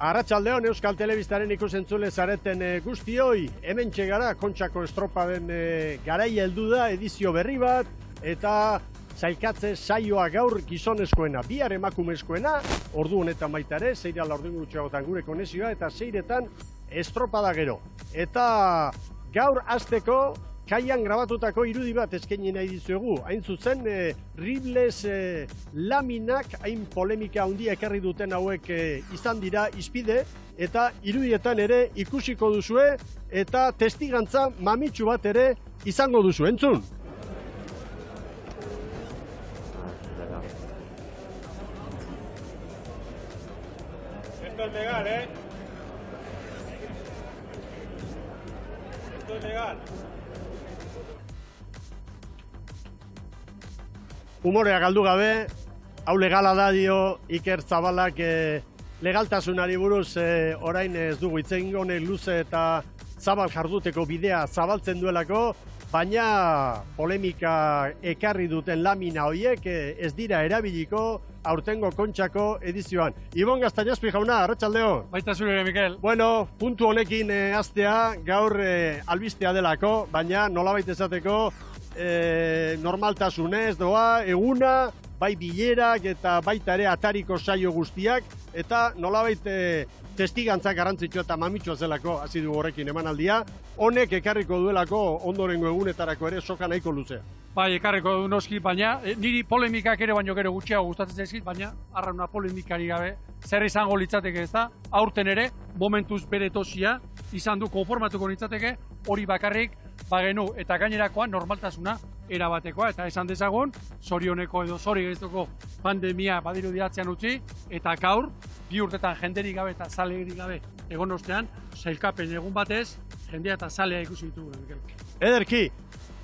Arratsaldeon Euskal Telebistaren ikusentzule zareten guztioi, hementxe gara Kontxako estropaden garaia heldu da edizio berri bat, eta sailkatze saioa gaur gizonezkoena, bihar emakumezkoena, ordu honetan baita ere, 6:00 gure konexioa, eta 6:00 estropada gero. Eta gaur hasteko kaian grabatutako irudi bat eskaini nahi dizuegu. Hain zuzen, Ribles laminak hain polemika handia ekarri duten hauek izan dira izpide, eta irudietan ere ikusiko duzue, eta testigantza mamitsu bat ere izango duzu. Entzun! Esto es legal, ¿eh? Esto es legal. Humorea galdu gabe, hau legala da dio Iker Zabalak legaltasunari buruz orain ez dugu hitz egingo, honek luze eta zabal jarduteko bidea zabaltzen duelako, baina polemika ekarri duten lamina horiek ez dira erabiliko aurtengo Kontxako edizioan. Ibon Gaztañazpi jauna, arratsaldeo. Baita zure, Mikel. Bueno, puntu honekin hastea gaur albistea delako, baina nolabait esateko normaltasunez doa, eguna, bai bilerak eta baita ere atariko saio guztiak, eta nolabait testigantza garrantzitsua eta mamitsua zelako hasi du horrekin emanaldia, honek ekarriko duelako ondorengo egunetarako ere soka nahiko luzea. Bai, ekarriko du noski, baina niri polemikak ere baino gero gutxiago gustatzen zaizkit, baina arrauna polemikari gabe zer izango litzateke, ez da? Aurten ere, momentuz bere tosia izan du konformatuko litzateke, hori bakarrik bagenu eta gainerakoa normaltasuna erabatekoa, eta esan dezagun, zorioneko edo zori gaiztoko pandemia badiru diatzean utzi, eta gaur, bi urtetan jenderik gabe eta zalerik gabe egon ostean, sailkapen egun batez, jendea eta zalea ikusi ditugu. Ederki,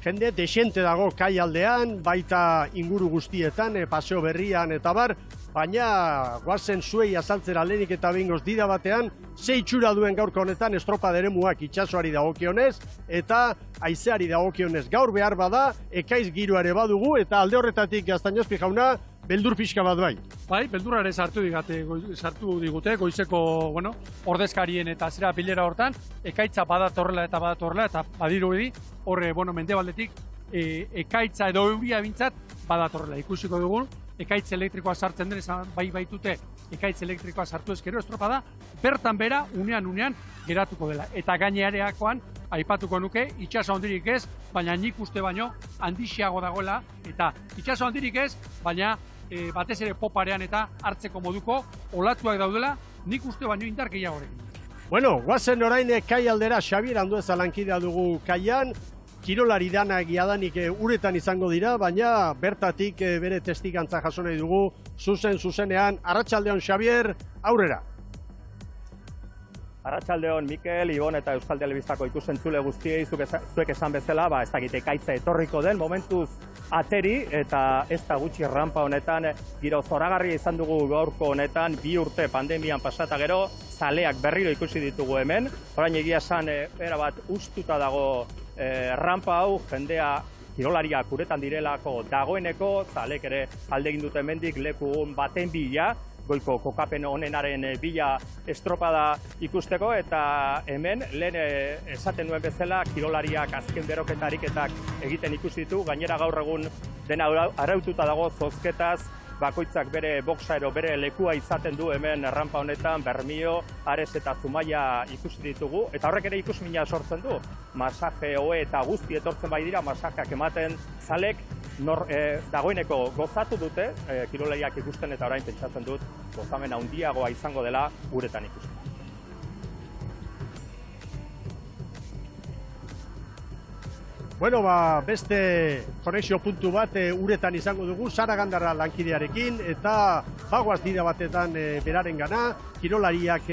jende desente dago kai aldean, baita inguru guztietan, paseo berrian eta bar, baina guazen zuei azaltzera lehenik eta behingoz dida batean, ze itxura duen gaurko honetan estropa deremuak itsasoari dagokionez eta haizeari dagokionez. Gaur behar bada, ekaiz giroare badugu eta alde horretatik Gaztañazpi jauna, beldur pixka bat bai. Bai, beldurrare sartu digute, goizeko, ordezkarien eta zera bilera hortan, ekaitza badatorrela eta badirudi, horre, mendebaldetik, ekaitza edo euria bintzat badatorrela. Ikusiko dugun, ekaitz elektrikoa sartzen den, bai baitute ekaitz elektrikoa sartu ezkero estropada, bertan bera, unean geratuko dela. Eta gaineareakoan, aipatuko nuke, itxaso handirik ez, baina nik uste baino handixiago dagoela, eta itxaso handirik ez, baina batez ere poparean eta hartzeko moduko olatuak daudela, nik uste baino indar gehiagorekin. Bueno, guazen orain kai aldera Xabier Andueza lankidea dugu kaian, kirolari dana egiadanik uretan izango dira, baina bertatik bere testigantza jaso nahi dugu, zuzenean, arratsaldeon Xabier, aurrera. Arratsaldeon Mikel, Ibon eta Euskal Telebistako ikusentzule guztiei zuek esan bezala, ez dakit ekaitza etorriko den momentuz ateri, eta ez da gutxi rampa honetan, giro zoragarria izan dugu gaurko honetan, 2 urte pandemian pasata gero, zaleak berriro ikusi ditugu hemen, orain egia esan erabat ustuta dago rampa hau, jendea kirolariak uretan direlako dagoeneko, zalek ere alde egin dute hemendik leku baten bila, goiko kokapen honenaren bila estropada ikusteko, eta hemen lehen esaten nuen bezala kirolariak azken beroketariketak egiten ikusi ditu, gainera gaur egun dena araututa dago zozketaz, bakoitzak bere boxa ero bere lekua izaten du hemen rampa honetan, Bermio, Ares eta Zumaia ikusi ditugu, eta horrek ere ikusmina sortzen du. Masaje, oe eta guzti etortzen bai dira, masajeak ematen zalek dagoeneko gozatu dute, kirolariak ikusten eta orain pentsatzen dut, gozamen handiagoa izango dela uretan ikusten. Bueno, beste konexio puntu bat uretan izango dugu, Sara Gandarra lankidearekin, eta bagoaz dira batetan beraren gana, kirolariak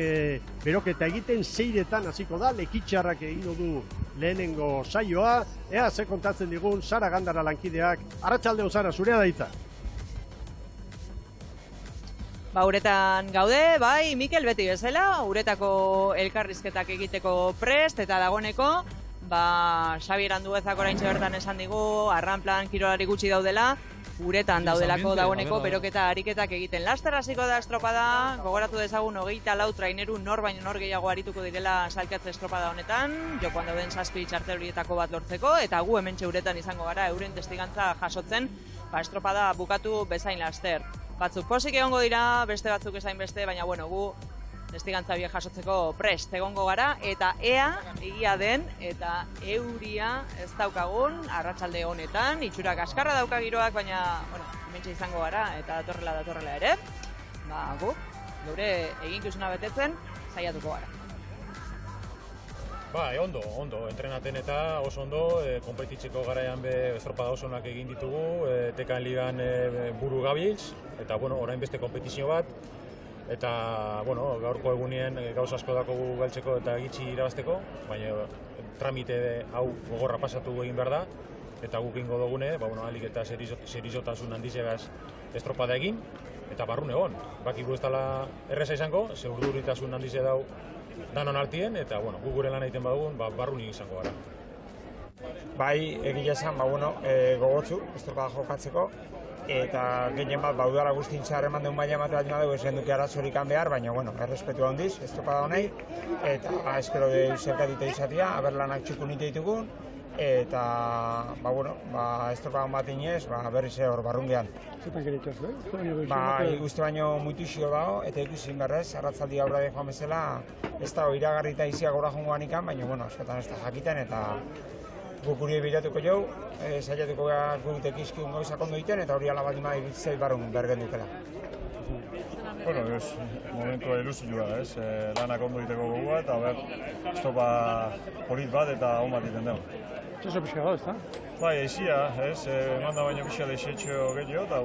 beroketa egiten, 6:00 hasiko da, lekitxarrak egingo du lehenengo saioa, ea ze kontatzen digun Sara Gandarra lankideak, arratsaldeon Sara, zurea da hitza. Uretan gaude, bai, Mikel beti bezala, uretako elkarrizketak egiteko prest eta dagoeneko, Xabier Anduezak oraintxe bertan esan digu, Arranplan kirolari gutxi daudela, uretan daudelako dagoeneko beroketa ariketak egiten. Laster hasiko da estropada, gogoratu dezagun 24 traineru nor baino nor gehiago arituko direla sailkatze estropada honetan, jokoan dauden 7 txartel horietako bat lortzeko, eta gu hementxe uretan izango gara euren testigantza jasotzen, estropada bukatu bezain laster. Batzuk pozik egongo dira, beste batzuk ezain beste, baina bueno, gu testigantza biek jasotzeko prest egongo gara, eta ea egia den eta euria ez daukagun arratsalde honetan, itxura kaskarra dauka giroak, baina bueno, hementxe izango gara eta datorrela ere, gu geure eginkizuna betetzen saiatuko gara. Ondo, entrenaten eta oso ondo, konpetitzeko garaian estropada oso onak egin ditugu, tekan ligan buru gabiltz, eta orain beste kompetizio bat, eta gaurko egunien gauza asko dakogu galtzeko eta gitxi irabazteko, baina tramite hau gogorra pasatu egin behar da, eta guk ingo dugune, alik eta serizotasun handizegaz estropada egin, eta barrun egon. Bakigu ez dela erreza izango, ze urduritasun handize dau danon artien, eta guk gure lan egiten badugun, barruni izango gara. Bai, egia esan, gogotzu, estropada jokatzeko, eta gehien bat udara guztin txarreman deun baina ematea dugu ez genduke arazorik behar, baina errespetu handiz, estropada honei, eta espero de zerkatite izatea, aberlanak txukunite ditugun, eta estropada bat inez, berriz hor barrungean. Zetan geritaz, Uste baino muituzio dago, eta ikusin berrez, arratzaldi aurra de joan bezala, ez da iragarri eta iziak gora jongoan ikan, baina eskotan ez da jakiten, eta guk uri biratuko jau, saiatuko gara guk tekizkiun gauzak ondo iten, eta hori alabaldin bai bitzei barrun bergen dukela. Momentua ilusioa, lanak ondo diteko gogua, eta estropa polit bat eta hon bat iten dugu. Txoso pixka gau, ez da? Bai, eixia, manda baino pixka leixetxo gehiago, eta,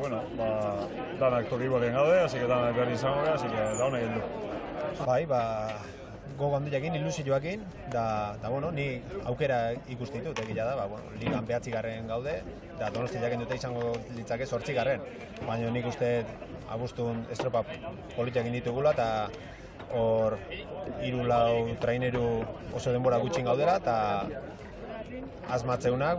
danak tokibodien gaude, hasi que danak berri izango gara, hasi que da honek heldu. Bai, gogo handiakin, ilusioakin, da ni aukera ikusten ditut, egia da, ligan 9. gaude, da Donostiak dute izango litzake 8. Baina nik uste abuztun estropa politiak ditugula, eta hor 3-4 traineru oso denbora gutxin gaudera, eta asmatzeunak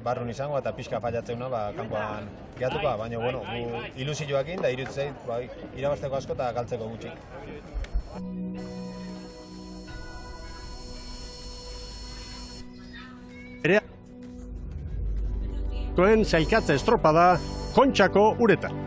barrun izango eta pixka fallatzeunak kanpoan gehatuko, baina gu ilusioakin, da irutzeit irabazteko asko eta galtzeko gutxi. Sailkatze estropada Kontxako uretan.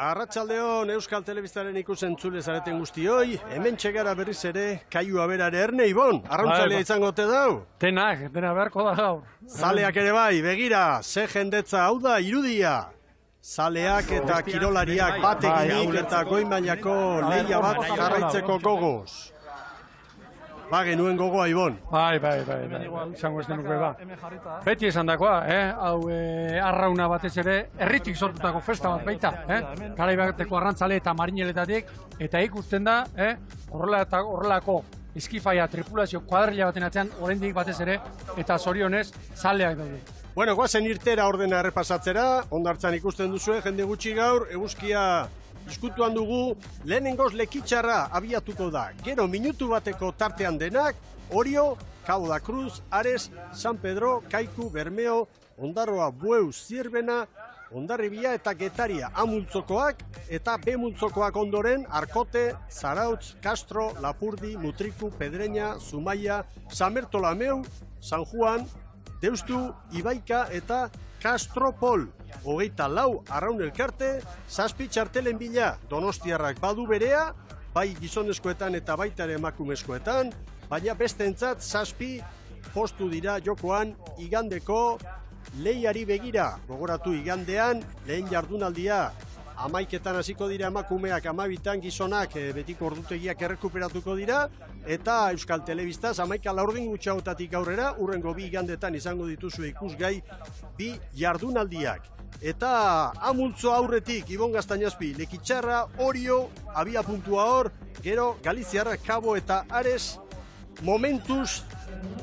Arratsaldeon Euskal Telebistaren ikusentzule zareten guztioi, hemen txegara berriz ere, kaiu aberare erne, Ibon, arrauntzailea izango te dau? Dena beharko da gaur. Zaleak ere bai, begira, ze jendetza hau da irudia. Zaleak eta kirolariak bateginik eta goimainako lehia bat jarraitzeko gogoz. Genuen gogoa, Ibon. Bai, izango ez denuke Beti esan dakoa, hau arrauna batez ere, herritik sortutako festa bat baita, Garaibateko arrantzale eta marineletatik, eta ikusten da, horrelako eskifaia, tripulazio, kuadrilla baten atzean, oraindik batez ere, eta zorionez, zaleak daude. Goazen irtera ordena errepasatzera, ondartzan ikusten duzue, jende gutxi gaur, eguzkia iskutuan dugu, lehenengoz lekitxarra abiatuko da. Gero minutu bateko tartean denak, Orio, Cabo da Cruz, Ares, San Pedro, Kaiku, Bermeo, Ondarroa, Bueu, Zierbena, Hondarribia eta Getaria A-multzokoak eta B-multzokoak ondoren Arkote, Zarautz, Castro, Lapurdi, Mutriku, Pedreña, Zumaia, San Bertolameu, San Juan, Deustu, Ibaika eta Castropol. 24 arraun elkarte, 7 txartelen bila. Donostiarrak badu berea, bai gizonezkoetan eta baita ere emakumezkoetan, baina bestentzat 7 postu dira jokoan igandeko lehiari begira. Gogoratu igandean, lehen jardunaldia 11etan hasiko dira emakumeak, 12etan gizonak betiko ordutegiak errekuperatuko dira, eta Euskal Telebistaz 11:40 gutxiagotatik aurrera, urrengo 2 igandetan izango dituzu ikusgai 2 jardunaldiak. Eta amultzo aurretik, Ibon Gaztañazpi, Lekitxarra, Orio, abia puntua hor, gero Galiziarra, Kabo eta Ares, momentuz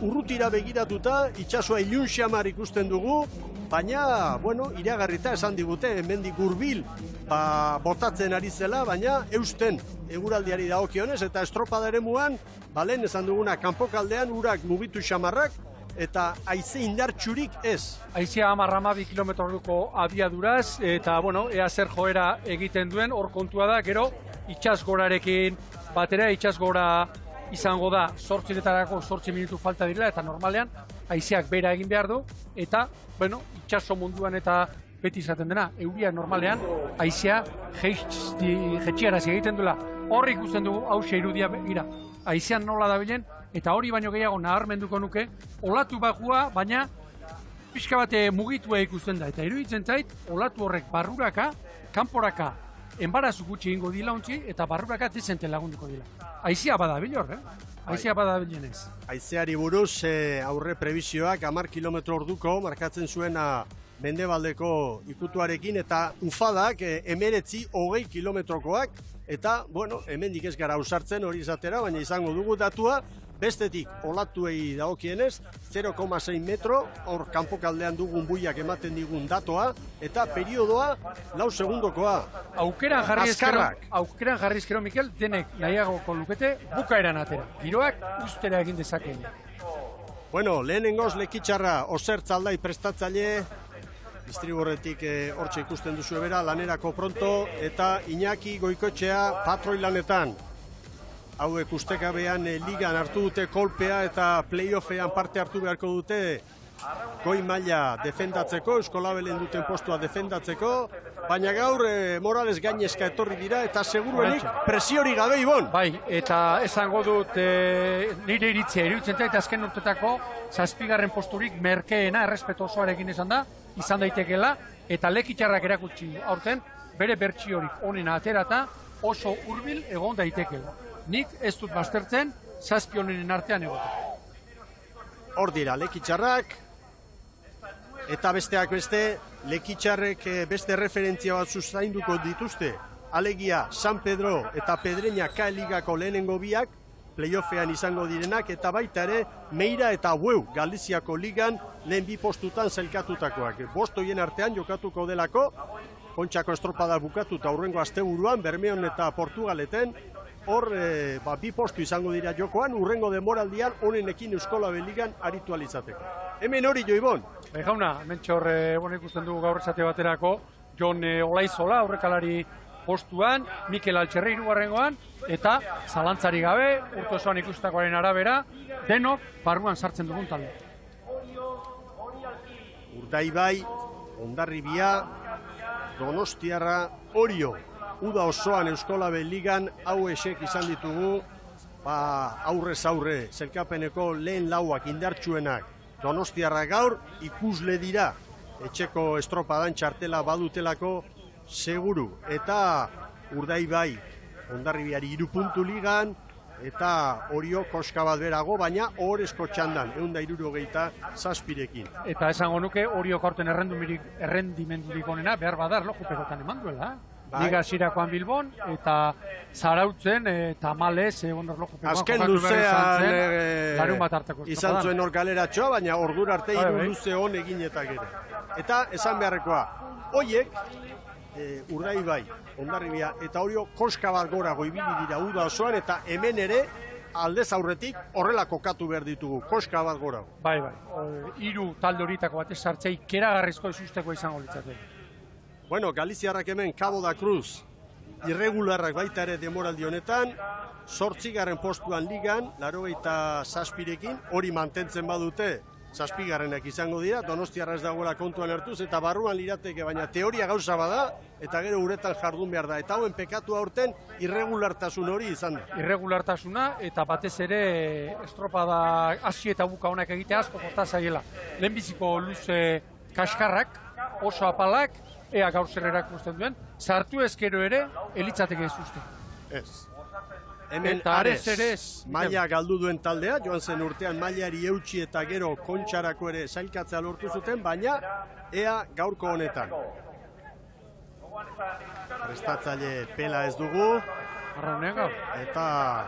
urrutira begiratuta, itsasoa ilun xamar ikusten dugu, baina, bueno, iragarrita esan digute, hemendik hurbil botatzen ari zela, baina eusten eguraldiari dagokionez, eta estropada eremuan, lehen esan duguna, kanpokaldean urak mugitu xamarrak, eta haize indartsurik ez. Haizea 10-12 kilometroko abiaduraz, eta, bueno, ea zer joera egiten duen, hor kontua da, gero, itsasgorarekin batera, itsasgora izango da 8 minutu falta direla, eta normalean haizeak bera egin behar du, eta, bueno, itsaso munduan eta beti izaten dena, euria normalean haizea jetxiarazi egiten duela. Hor ikusten dugu hausia irudia gira. Haizean nola dabilen, eta hori baino gehiago naharmenduko nuke, olatu bajua, baina pixka bate mugitua ikusten da. Eta iruditzen zait, olatu horrek barruraka, kanporaka, enbarazu gutxi ingo dila ontsi, eta barruraka dezente lagunduko dila. Haizea badabil hor, Haizea badabilenez. Haizeari buruz aurre prebizioak 10 kilometro orduko markatzen zuena mendebaldeko ikutuarekin, eta ufadak 19-20 kilometrokoak, eta, bueno, hemendik ez gara ausartzen hori izatera, baina izango dugu datua, bestetik olatuei dagokienez, 0,6 metro, hor kanpokaldean dugun buiak ematen digun datoa, eta periodoa 4 segundokoa. Aukeran jarri ezkero, Mikel, denek nahiagoko lukete bukaeran atera. Giroak ustera egin dezakeen. Bueno, lehenengoz Lekitxarra Osertz Aldai prestatzaile, distriborretik hortxe ikusten duzu bera, lanerako pronto, eta Iñaki Goikotxea patroi lanetan. Hauek ustekabean ligan hartu dute kolpea eta playoffean parte hartu beharko dute goi maila defendatzeko, Euskolabelen duten postua defendatzeko, baina gaur Morales gainezka etorri dira eta seguruenik presiori gabe, Ibon. Bai, eta esango dut nire iritzia iruditzen da, eta azken urtetako 7. posturik merkeena errespetu osoarekin izan daitekeela, eta Lekitxarrak erakutsi aurten bere bertsiorik onena aterata oso hurbil egon daitekeela. Nik ez dut baztertzen 7 honenen artean egoten. Hor dira, Lekitxarrak, eta besteak beste, Lekitxarrek beste referentzia bat zainduko dituzte. Alegia, San Pedro eta Pedreña K-ligako lehenengo biak, playoffean izango direnak, eta baita ere, Meira eta Bueu, Galiziako ligan lehen 2 postutan zelkatutakoak. 5 horien artean jokatuko delako, Kontxako estropada bukatuta aurrengo asteburuan, Bermeon eta Portugaleten, hor 2 postu izango dira jokoan, urrengo denboraldian honenekin Euskolabel ligan aritu alizateko. Hemen hori jo, Ibon? Jauna, mentxor, ikusten dugu gaur esate baterako, Jon Olaizola, aurrekalari postuan, Mikel Altxerri 3. eta zalantzari gabe, urte osoan ikustakoaren arabera, denok barruan sartzen dugun talde. Urdaibai, Hondarribia, Donostiarra, Orio. Uda osoan Euskolabel ligan hau esek izan ditugu, aurrez aurre, zelkapeneko lehen lauak indartsuenak. Donostiarra gaur ikusle dira, etxeko estropadan txartela badutelako seguru. Eta Urdaibai, Hondarribiari 3 puntu ligan, eta Orio koska bat berago, baina ohorezko txandan, 167 Eta esango nuke Orio aurten errendimendurik onena, behar badar, lojupekotan eman duela. Liga Sirakoan Bilbon, eta Zarautzen, eta Malez, azken luzean izan zuen hor galeratxoa, baina ordura arte 3 luze hon eginetak ere. Eta esan beharrekoa, hoiek, Urdaibai, Hondarribia eta Orio koska bat gora goibili dira uda osoan, eta hemen ere aldez aurretik horrela kokatu behar ditugu, koska bat gora. Bai, 3 talde horitako batez sartzei keragarrizko ezusteko izango litzateke. Bueno, Galiziarrak hemen Cabo da Cruz irregularrak baita ere demoraldi honetan, 8. postuan ligan, 87 hori mantentzen badute 7. izango dira, Donostiarra ez dagoela kontuan hartuz, eta barruan lirateke, baina teoria gauza bada, eta gero uretan jardun behar da. Eta hauen pekatu aurten irregulartasun hori izan da. Irregulartasuna, eta batez ere estropada hasi eta buka honak egite asko kosta zaiela. Lehenbiziko luze kaskarrak, oso apalak, ea gaur zer erakusten duen, sartu ezkero ere, elitzateke ez uste. Ez. Hemen Eta Ares, Ares ere ez. maila galdu duen taldea, joan zen urtean mailari eutxi eta gero kontxarako ere sailkatzea lortu zuten, baina ea gaurko honetan. Prestatzaile pela ez dugu, Arraunean gaur. eta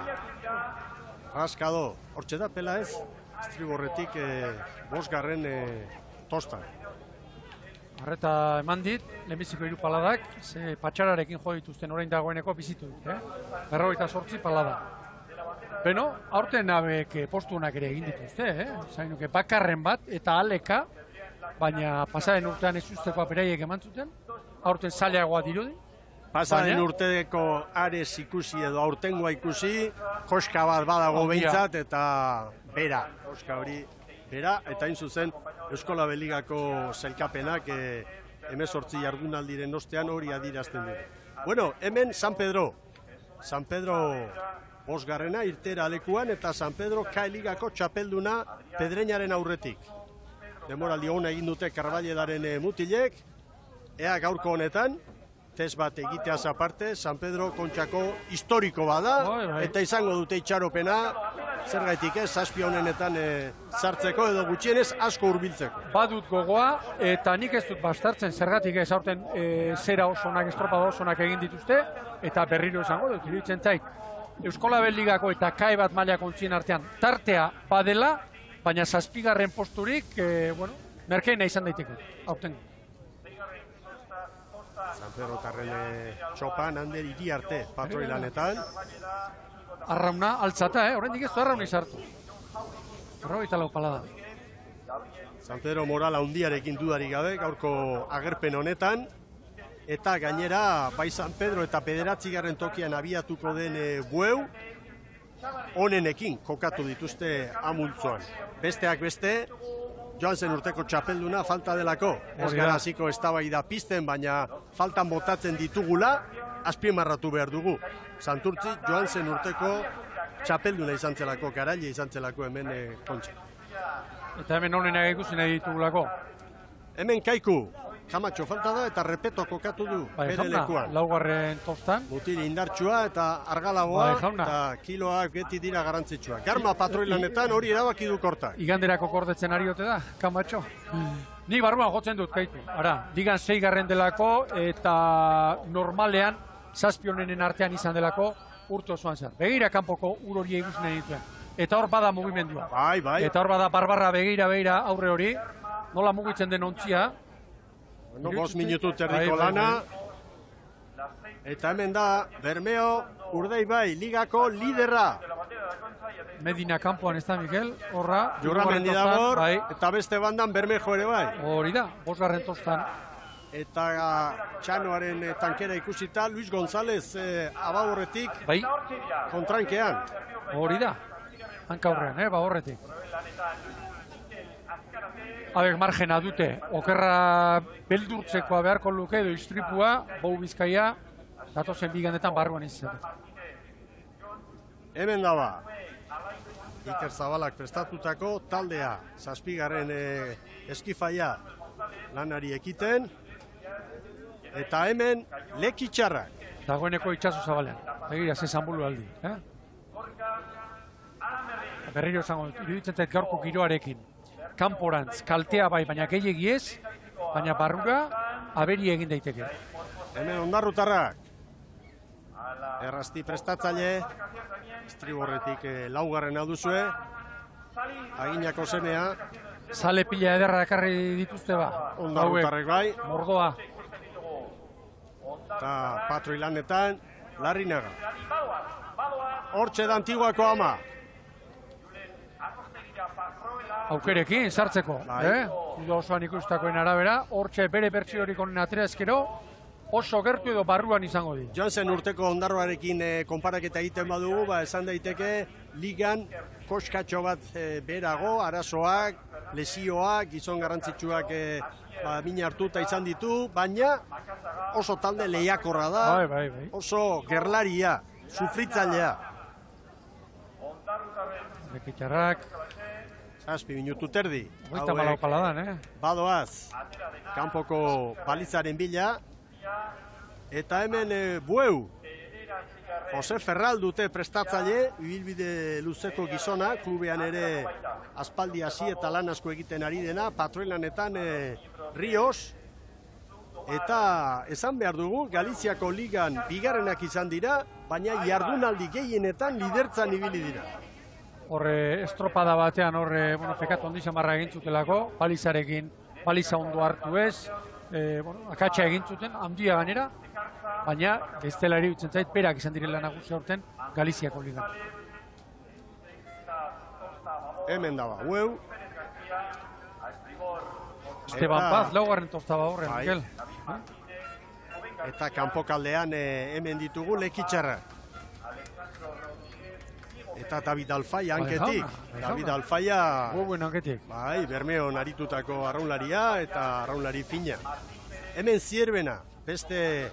raskado, hortxe da pela ez, estriborretik bosgarren tostan. Arreta eman dit, lehenbiziko 3 paladak, ze patxararekin jo dituzten orain dagoeneko bizitu dut, 58 palada. Beno, aurten abek postunak ere egin dituzte, zainuke bakarren bat eta aleka, baina pasaren urtean ez usteko beraiek eman zuten, aurten zailagoa dirudi. Pasaren urteko Ares ikusi edo aurtengoa ikusi, koska bat badago behintzat eta bera, koska hori bera, eta hain zuzen Euskola Beligako sailkapenak 18 jardunaldiren ostean hori adierazten du. Bueno, hemen San Pedro bosgarrena irtera alekuan eta San Pedro K-ligako txapelduna Pedreñaren aurretik. Demoraldi ona egin dute Karballedaren mutilek, ea gaurko honetan, test bat egiteaz aparte, San Pedro Kontxako historiko bada, eta izango dute itxaropena, zergaitik ez, zazpi honenetan sartzeko edo gutxienez asko hurbiltzeko. Badut gogoa, eta nik ez dut bastartzen, zergatik ez aurten zera oso onak, estropada oso onak egin dituzte, eta berriro esango dut, iruditzen zait, Euskola Beligako eta KAE bat mailako ontzien artean tartea badela, baina 7. posturik, merkeena izan daiteke, aurten. San Pedro Tarren txopan, Ander Iriarte patroilanetan. Arrauna altzata, oraindik ez du arrauna izartu. 44 palada. San Pedro moral handiarekin dudarik gabe, gaurko agerpen honetan. Eta gainera, bai San Pedro eta 9. tokian abiatuko den bueu, honenekin kokatu dituzte amultzoan. Besteak beste, joan zen urteko txapelduna falta delako. Ez gara hasiko eztabaida pizten, baina faltan botatzen ditugula, azpimarratu behar dugu. Santurtzi joan zen urteko txapelduna izan zelako, garaile izan zelako hemen kontxa. Eta hemen honenak ikusi nahi ditugulako. Hemen Kaiku, Kamatxo falta da eta Repeto kokatu du bere lekuan. Laugarren tostan. Mutil indartsua eta argalagoa eta kiloak beti dira garrantzitsua. Garma patroilanetan hori erabaki du kortak. Iganderako kordetzen ari ote da, Kamatxo. Ni barruan jotzen dut, Kaiku. Ara, digan 6. delako eta normalean 7 honenen artean izan delako urte osoan zer. Begira kanpoko ur hori ikusten nahi dituen. Eta hor bada mugimendua. Bai. Eta hor bada barbarra begira aurre hori. Nola mugitzen den ontzia. 5 minutu terdiko lana. Eta hemen da, Bermeo, Urdaibai, ligako liderra. Medina kanpoan ez da, Mikel, horra. Jurramendi dago, eta beste bandan Bermejo ere bai. Hori da, 5. tostan. Eta Txanoaren tankera ikusita, Luis González ababorretik kontrankean. Hori da, hanka horrean, baborretik. Habek margena dute, okerra beldurtzekoa beharko luke edo istripua, Bou Bizkaia, datozen bigandetan barruan izan. Hemen daba, Iker Zabalak prestatutako taldea, 7. eskifaia lanari ekiten, eta hemen Lekitxarrak. Dagoeneko itxaso Zabalean, begira, zezan bulu aldi. Berriro esango, iruditzen zait gaurko giroarekin. Kanporantz, kaltea bai, baina gehiegi ez, baina barrura aberi egin daiteke. Hemen ondarrutarrak. Errasti prestatzaile, estriborretik 4. duzue, aginako semea. Zale pila ederra ekarri dituzte ba. Ondarrutarrek bai. Mordoa. Eta patroilanetan, Larrinaga. Hortxe da Antiguako ama. Aukerekin, sartzeko. Udo osoan ikustakoen arabera, hortxe bere bertsiorik honen atera ezkero, oso gertu edo barruan izango di. Joan zen urteko ondarroarekin konparaketa egiten badugu, esan daiteke ligan koskatxo bat berago, arazoak, lesioak, gizon garrantzitsuak mina hartuta izan ditu, baina oso talde lehiakorra da, oso gerlaria, sufritzailea. Lekitxarrak, 6 minutu terdi. 34 paladan, Badoaz, kanpoko balizaren bila. Eta hemen Bueu, Jose Ferral dute prestatzaile, ibilbide luzeko gizona, klubean ere aspaldi hasi eta lan asko egiten ari dena, patroilanetan Rios. Eta esan behar dugu, Galiziako ligan bigarrenak izan dira, baina jardunaldi gehienetan lidertzan ibili dira. Horre, estropada batean horre, pekatu handi samarra egin zutelako, balizarekin, baliza ondo hartu ez, akatsa egin zuten, handia ganera, baina bestelari utzen zait, berak izan direla nagusia urten Galiziako ligan. Hemen daba, Bueu. Esteban Paz, laugarren tostaba horren, Mikel. Eta kanpokaldean hemen ditugu Lekitxarra. Eta David Alfaia hanketik. David Alfaia, Buen hanketik. bai, Bermeon aritutako arraunlaria eta arraunlari fina. Hemen Zierbena, beste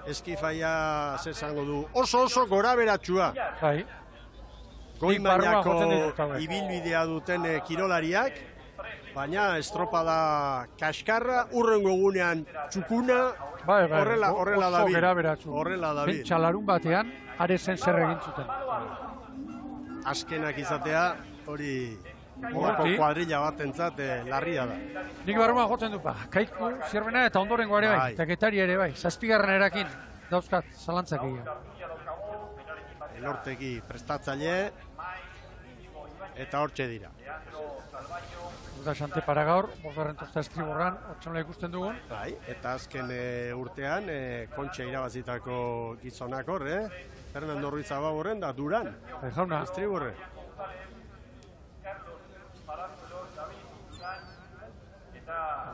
eskifaia zesango du, oso gora beratxua. Bai. Goi barruan jotzen mailako ditut, hauek. ibilbidea duten kirolariak, baina estropada kaskarra, urrengo egunean txukuna, Bai, horrela oso dabil. geraberatsu. Horrela dabil. Pentsalarun batean, arezen zer egin zuten. Azkenak izatea, hori horako Horti. kuadrilla batentzat larria da. Nik barruan jotzen du, Kaiku, Zierbena eta ondorengo ere bai, Bai. eta Getari ere bai, 7. erakin dauzkat zalantzak egia. Elortegi prestatzaile, eta hortxe dira. Da xante para gaur, 5. tosta estriborran, hortxonola ikusten dugun. Bai, eta azken urtean, kontxe irabazitako gizonak hor, Fernando Ruiz Ababorren da Duran, Bai, jauna, estriborre.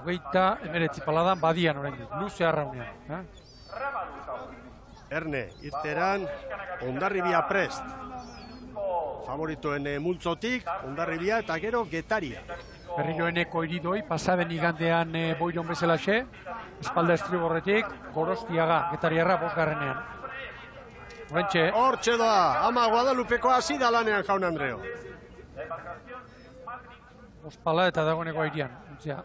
hogeita emeretzi paladan badian oraindik, luze arraunean. Erne, irteran, Hondarribia prest. Favoritoen multzotik, Hondarribia eta gero Getaria. Berrioeneko iridoi, pasaden igandean boiron bezalaxe, espalda estriborretik, Gorostiaga, Getariarra 5. Horentxe, Hortxe doa, ama Guadalupeko hasi da lanean jaun Andreo. ospala eta dagoeneko airian, untzia.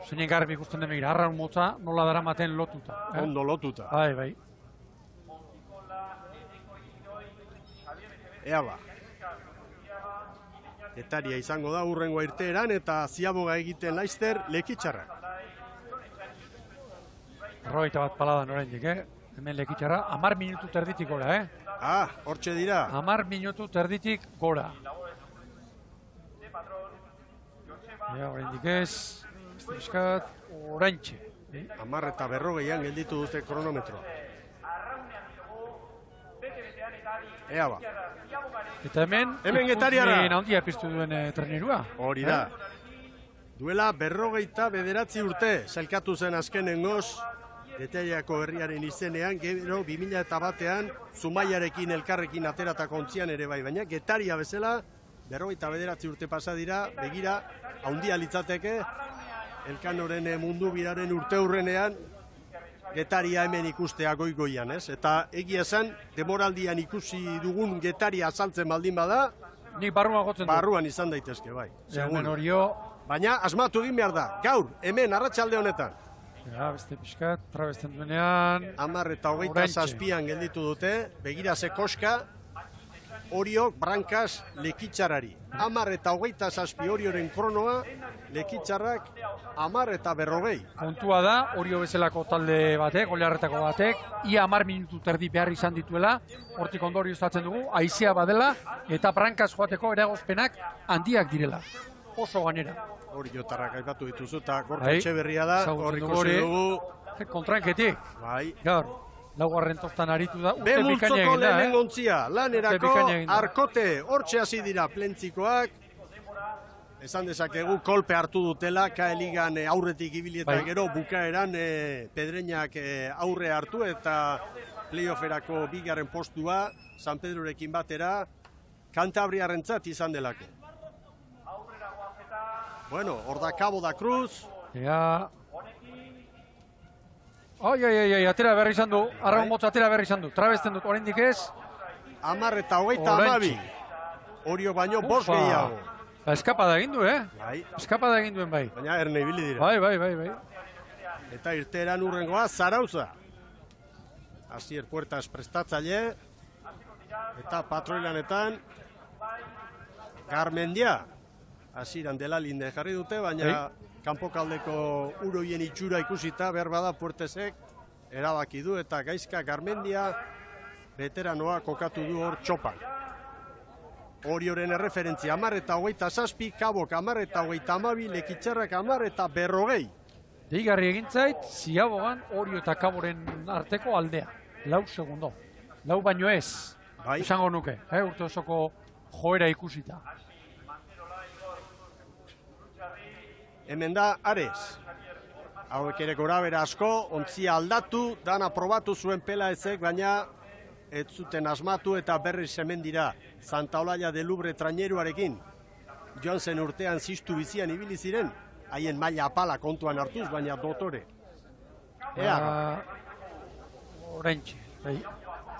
Zeinen garbi ikusten den begira, arraun motza nola daramaten lotuta. Ondo lotuta. Bai, bai. Ea ba. Getaria izango da urrengo irteeran eta ziaboga egiten Laister Lekitxarra. 41 paladan oraindik, hemen Lekitxarra, 10 minutu terditik gora, Ah, hortxe dira. 10 minutu terditik gora. Ja, oraindik ez, bizkat, oraintxe. 10 eta 40an gelditu dute kronometro. Ea ba. Eta hemen Getariarra. ikusmin handia piztu duen trenerua. Hori da. Duela 59 urte sailkatu zen azkenengoz Getariako herriaren izenean, gero 2001an Zumaiarekin elkarrekin ateratako ontzian ere bai, baina Getaria bezala 59 urte pasa dira, begira, haundia litzateke, Elkanoren mundu biraren urte hurrenean, Getaria hemen ikustea goigoian, ez? Eta egia esan, demoraldian ikusi dugun Getaria azaltzen baldin bada, Nik barruan jotzen du. barruan izan daitezke, bai. Hemen horio, Baina asmatu egin behar da, gaur, hemen, arratsalde honetan. ja, beste pixkat, trabesten duenean. 10 eta Oraintxe. 27an gelditu dute, begira ze koska, Oriok Brankas Lekitxarrari. 10 eta 27 Orioren kronoa, Lekitxarrak 10 eta 40. Kontua da, Orio bezalako talde batek, golearretako batek, ia 10 minutu terdi behar izan dituela, hortik ondorio estatzen dugu, haizea badela, eta Brankaz joateko eragozpenak handiak direla. Oso ganera. Oriotarrak aipatu dituzu, eta Gorka Bai, Etxeberria da, ezagutzen hor dugu ikusi hori. dugu, Kontranketik, bai. gaur, laugarren tostan aritu da, urte Be bikaina multzoko egin da, lehen ontzia, lanerako bikaina egin da. Arkote, hortxe hasi dira plentzikoak, esan dezakegu kolpe hartu dutela, Ligan aurretik ibili eta Bai. gero bukaeran Pedreñak aurre hartu eta playofferako bigarren postua San Pedrorekin batera Kantabriarrentzat izan delako. Bueno, hor da Cabo da Cruz, Ja. Ai, atera berri izan du, arraun motza atera berri izan du, trabesten dut, oraindik ez, 10 eta 22. Oraintxe. Orio baino bost gehiago. Ba, eskapada egin du, Bai. Eskapada egin duen bai. Baina erne ibili dira. Bai. Eta irteeran urrengoa Zarauza. Asier Puertas prestatzaile. Eta patroilanetan Garmendia. Asiran dela linde jarri dute, baina kanpokaldeko uroien itxura ikusita behar bada Puertesek erabaki du eta Gaizka Garmendia veteranoa kokatu du hor txopan. Orioren erreferentzia 10:27, Kabok 10:32, Lekitxarrak 10:40. Deigarri egin zait, Ziabogan Orio eta Kaboren arteko aldea. 4 segundo. 4 baino ez. Bai. Esango nuke, urte osoko joera ikusita. Hemen da Ares. Hauek ere gorabera asko, ontzia aldatu, dana probatu zuen Pelaezek, baina ez zuten asmatu eta berriz hemen dira Santa Olalla de Lubre traineruarekin. Joan zen urtean ziztu bizian ibili ziren, haien maila apala kontuan hartuz, baina dotore. Orentxe, bai.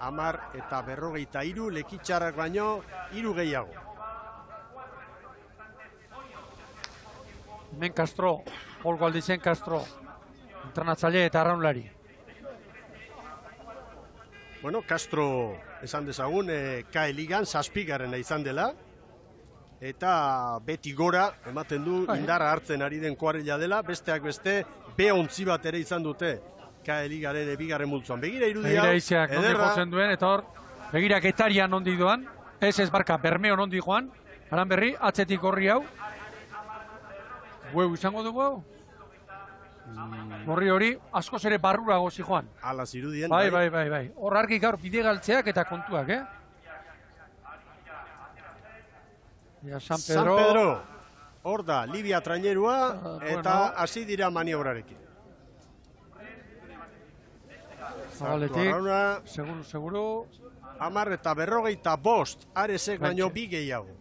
10:43, Lekitxarrak baino 3 gehiago. Hemen Castro, Pol Galdizen Castro, entrenatzaile eta arraunlari. Bueno, Castro esan dezagun, KE Ligan 7garrena izan dela, eta beti gora ematen du indarra hartzen ari den kuarrila dela, besteak beste B11 bat ere izan dute KE Ligaren 2. multzoan. Begira irudia, Begira iziak nondi jozen duen, eta hor, begira Getarian nondi doan, ez barka, Bermeo nondi joan, Aran berri, atzetik horri hau. Gueu izango dugu hau? Horri hori, askoz ere barrurago zijoan. Ala zirudien. Bai. Hor argi gaur bide galtzeak eta kontuak, Ja, San Pedro. Hor da, Libia trainerua eta hasi dira maniobrarekin. Zabaletik, seguru. 10:45, Aresek baino 2 gehiago.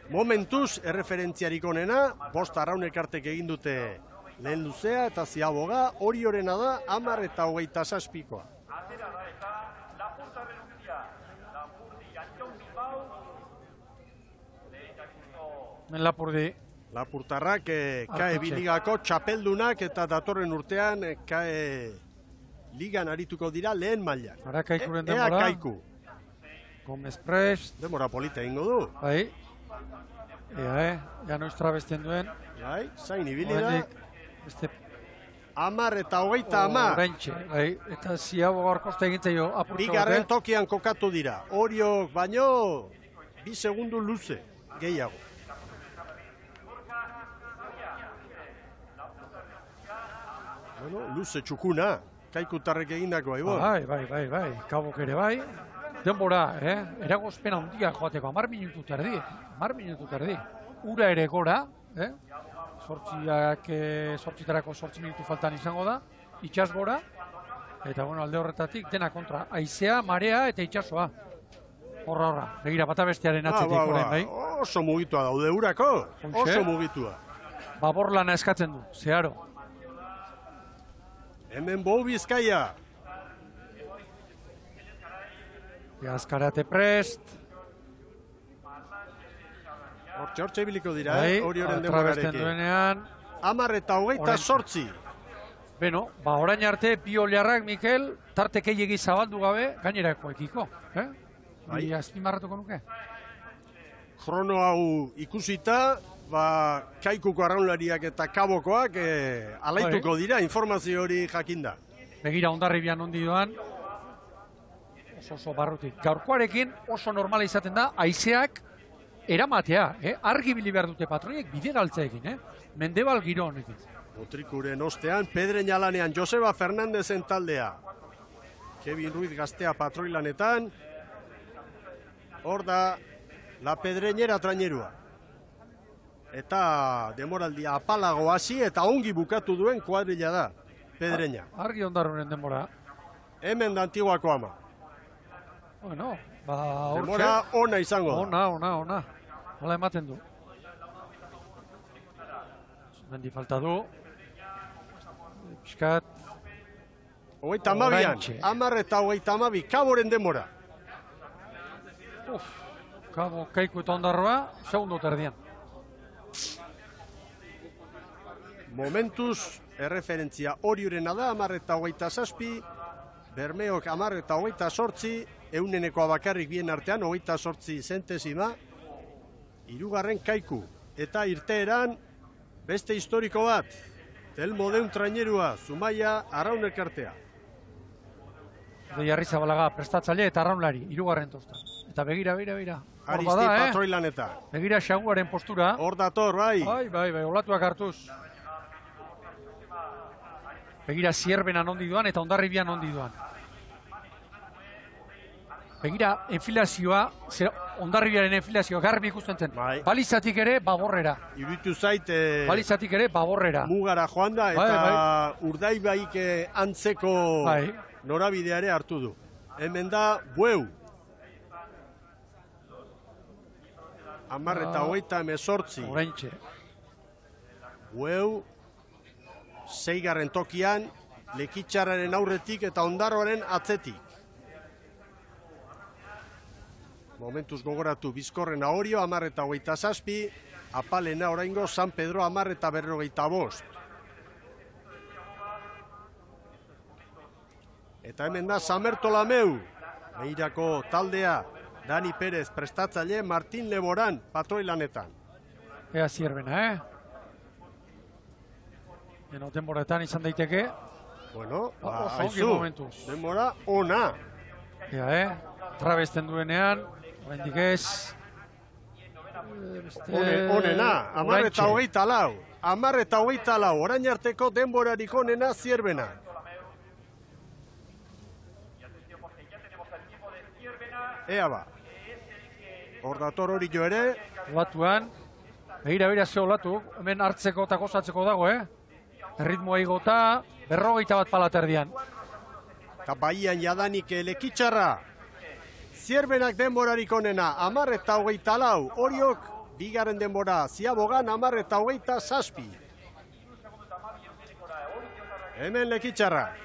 Momentuz, erreferentziarik onena, 5 arraunek artek egin dute lehen luzea eta Ziaboga, Oriorena da 10:27. Men Lapurdi. Lapurtarrak KE Biligako txapeldunak eta datorren urtean KE Ligan arituko dira lehen maila. Ara Kaikuren demora. Ea Kaiku. Gomez Prest. Demora polita ingo du. Bai. Ea noiz trabesten duen. Bai, zain ibili da. Beste 10:30. Orentxe, bai. Eta Ziaboga gorkoste egintza jo apurtu. Bigarren tokian kokatu dira. Orio baino 2 segundu luze gehiago. Bueno, luze txukuna, Kaikutarrek egindako aibor. Bai, Kabok ere bai. Denbora, eragozpena handia joateko, 10 minutu terdi. 10 minutu terdi. Ura ere gora, sortzitarako 8 minutu faltan izango da, itxas gora, eta bueno, alde horretatik dena kontra. Haizea, marea eta itxasoa. Horra, begira, bata bestearen atzetik horrein, bai. Oso mugitua daude urako, oso mugitua. Babor lana eskatzen du, zeharo. Hemen Bou Bizkaia. Azkarate Prest. Hortxe biliko dira, Orioren trabesten demorarekin. duenean. 10:28. Beno, orain arte bi oliarrak, Mikel, tartekeiegi zabaldu gabe, gainerakoekiko. Bai, azpimarratuko nuke. Krono hau ikusita, Kaikuko arraunlariak eta Kabokoak alaituko dira, informazio hori jakinda. Begira, Hondarribian ondi doan, oso barrutik. Gaurkoarekin oso normala izaten da, haizeak eramatea, argi bili behar dute patroiek bide galtzeekin, Mendebal giro honekin. Mutrikuren ostean, Pedreñalanean Joseba Fernandezen taldea. Kevin Ruiz gaztea patroilanetan, hor da, La Pedreñera trainerua. Eta demoraldia apalago hasi eta ongi bukatu duen kuadrilla da, Pedreña. Argi Hondarrunen denbora. Hemen da Antiguako ama. Bueno, demora ona izango da. Ona. Hala ematen du. Mendi falta du. Piskat. Hogeita amabian, Oraintxe. 10 eta hogeita amabi, Kaboren denbora. Kabo, Kaiku eta Ondarroa, segundo terdian. Momentuz, erreferentzia Oriurena da, 10 eta hogeita zazpi, Bermeok 10 eta hogeita sortzi, eunenekoa bakarrik bien artean, hogeita sortzi zentesima, hirugarren Kaiku. Eta irteeran, beste historiko bat, Telmo Deun trainerua, Zumaia, Arraun elkartea. Jarri Zabalaga prestatzaile eta arraunlari, hirugarren tosta. Eta begira. Aristi patroilaneta. Begira Xaguaren postura. Hor dator, bai. Bai, olatuak hartuz. Begira Zierbenan ondi doan eta Hondarribian ondi doan. Begira enfilazioa, Hondarribiaren enfilazioa garbi ikusten zen. Bai. Balizatik ere baborrera. Iruditu zait, Balizatik ere baborrera. mugara joan da, eta Urdaibaik antzeko norabidea ere hartu du. Hemen da, Bueu. 10 eta hogeita hemezortzi. Oraintxe. Bueu, 6. tokian, Lekitxarraren aurretik eta Ondarroaren atzetik. Momentuz gogoratu Bizkorrena Orio, 10 eta hogeita zazpi, Apalena oraingo San Pedro 10 eta 45. Eta hemen da San Bertolameu, Beirako taldea, Dani Perez prestatzaile, Martin Leboran patroilanetan. Ea Zierbena, denboretan izan daiteke. Bueno, aizu, denbora ona. Ea, trabesten duenean, oraindik ez. Onena, 10 eta hogeita lau. 10 eta hogeita lau, orain arteko denborarik onena Zierbena. Ea ba. Hor dator hori jo ere. Olatuan. Begira ze olatu. Hemen hartzeko eta gozatzeko dago, Erritmoa igota, 51 palaterdian. Eta baian jadanik Lekitxarra. Zierbenak denborarik onena, 10 eta hogeita lau. Oriok, bigarren denbora. Ziabogan, 10 eta hogeita zazpi. Hemen Lekitxarra.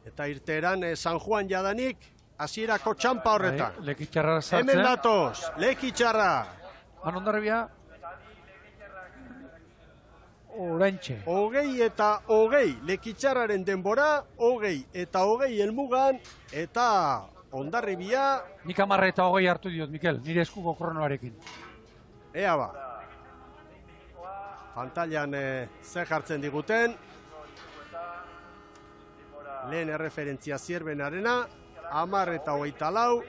Eta irteeran San Juan jadanik, hasierako txampa horretan. Lekitxarra sartzen. Hemen datoz, Lekitxarra. Hondarribia. Oraintxe. 20 eta 20 Lekitxarraren denbora, 20 eta 20 helmugan, eta Hondarribia. Nik 10 eta 20 hartu diot, Mikel, nire eskuko kronoarekin. Ea ba. Pantailan ze jartzen diguten. Lehen erreferentzia Zierbenarena, 10 eta hogeita lau.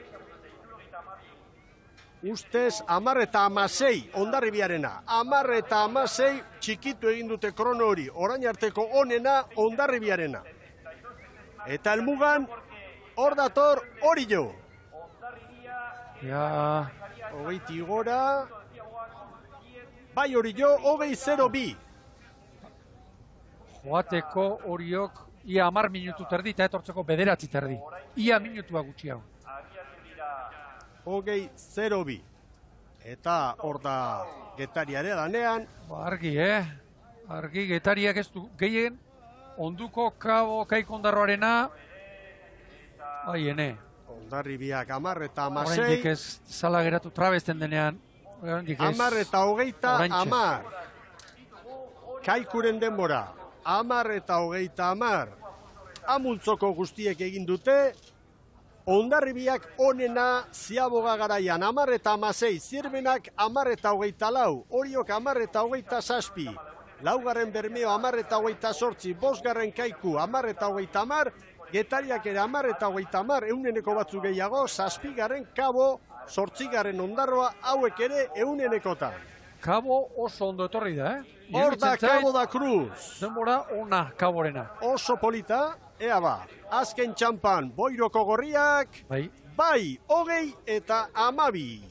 Ustez, 10 eta 16 Hondarribiarena. 10 eta 16 txikitu egin dute krono hori. Orain arteko onena Hondarribiarena. Eta helmugan, hor dator hori jo. Ja. Hogeiti gora. Bai hori jo, 20-02. Joateko Oriok ia 10 minutu terdi eta etortzeko 9 terdi. Ia minutua gutxiago. 20-02. Eta hor da Getariare lanean. Argi, Argi, Getariak ez du gehien. Onduko Kabo Kaikondarroarena. Aiene. Hondarribiak 10 eta 16. Oraindik ez zala geratu trabesten denean. 10 eta hogeita 10. Kaikuren denbora. 10 eta hogeita 10. Amultzoko guztiek egin dute. Hondarribiak onena Ziaboga garaian 10 eta 16. Zierbenak 10 eta hogeita lau. Oriok 10 eta hogeita zazpi. Laugarren Bermeo 10 eta hogeita sortzi. Bosgarren Kaiku 10 eta hogeita 10. Getariak ere 10 eta hogeita 10. Euneneko batzu gehiago. Zazpigarren Kabo. Zortzigarren Ondarroa. Hauek ere eunenekotan. Kabo oso ondo etorri da, Hor da Kabo da Cruz. Denbora ona Kaborena. Oso polita, ea ba. Azken txampan, Boiroko gorriak. Bai, 20 eta 12.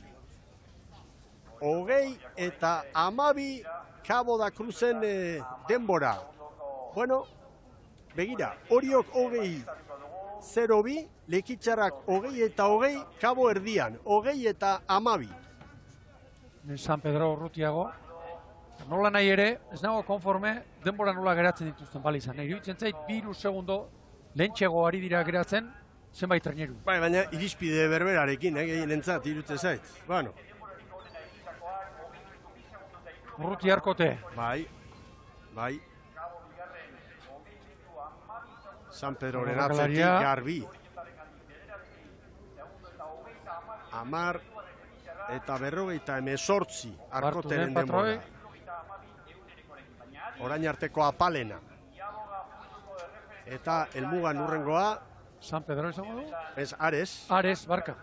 20 eta 12 Kabo da Cruzen denbora. Bueno, begira, Oriok 20-02, Lekitxarrak 20 eta 20, Kabo erdian, 20 eta 12. San Pedro Urrutiago. Nola nahi ere, ez nago konforme, denbora nola geratzen dituzten balizan. Iruditzen zait, 2 segundo lehentxego ari dira geratzen, zenbait traineru. Bai, baina irizpide berberarekin, gehienentzat, iruditzen zait. Bueno. Urruti arkote. Bai. San Pedroren atzetik garbi. 10 eta 58 arkoteren denbora. Orain arteko apalena. Eta helmugan urrengoa. San Pedro izango du? Ez, Ares. Ares, barka.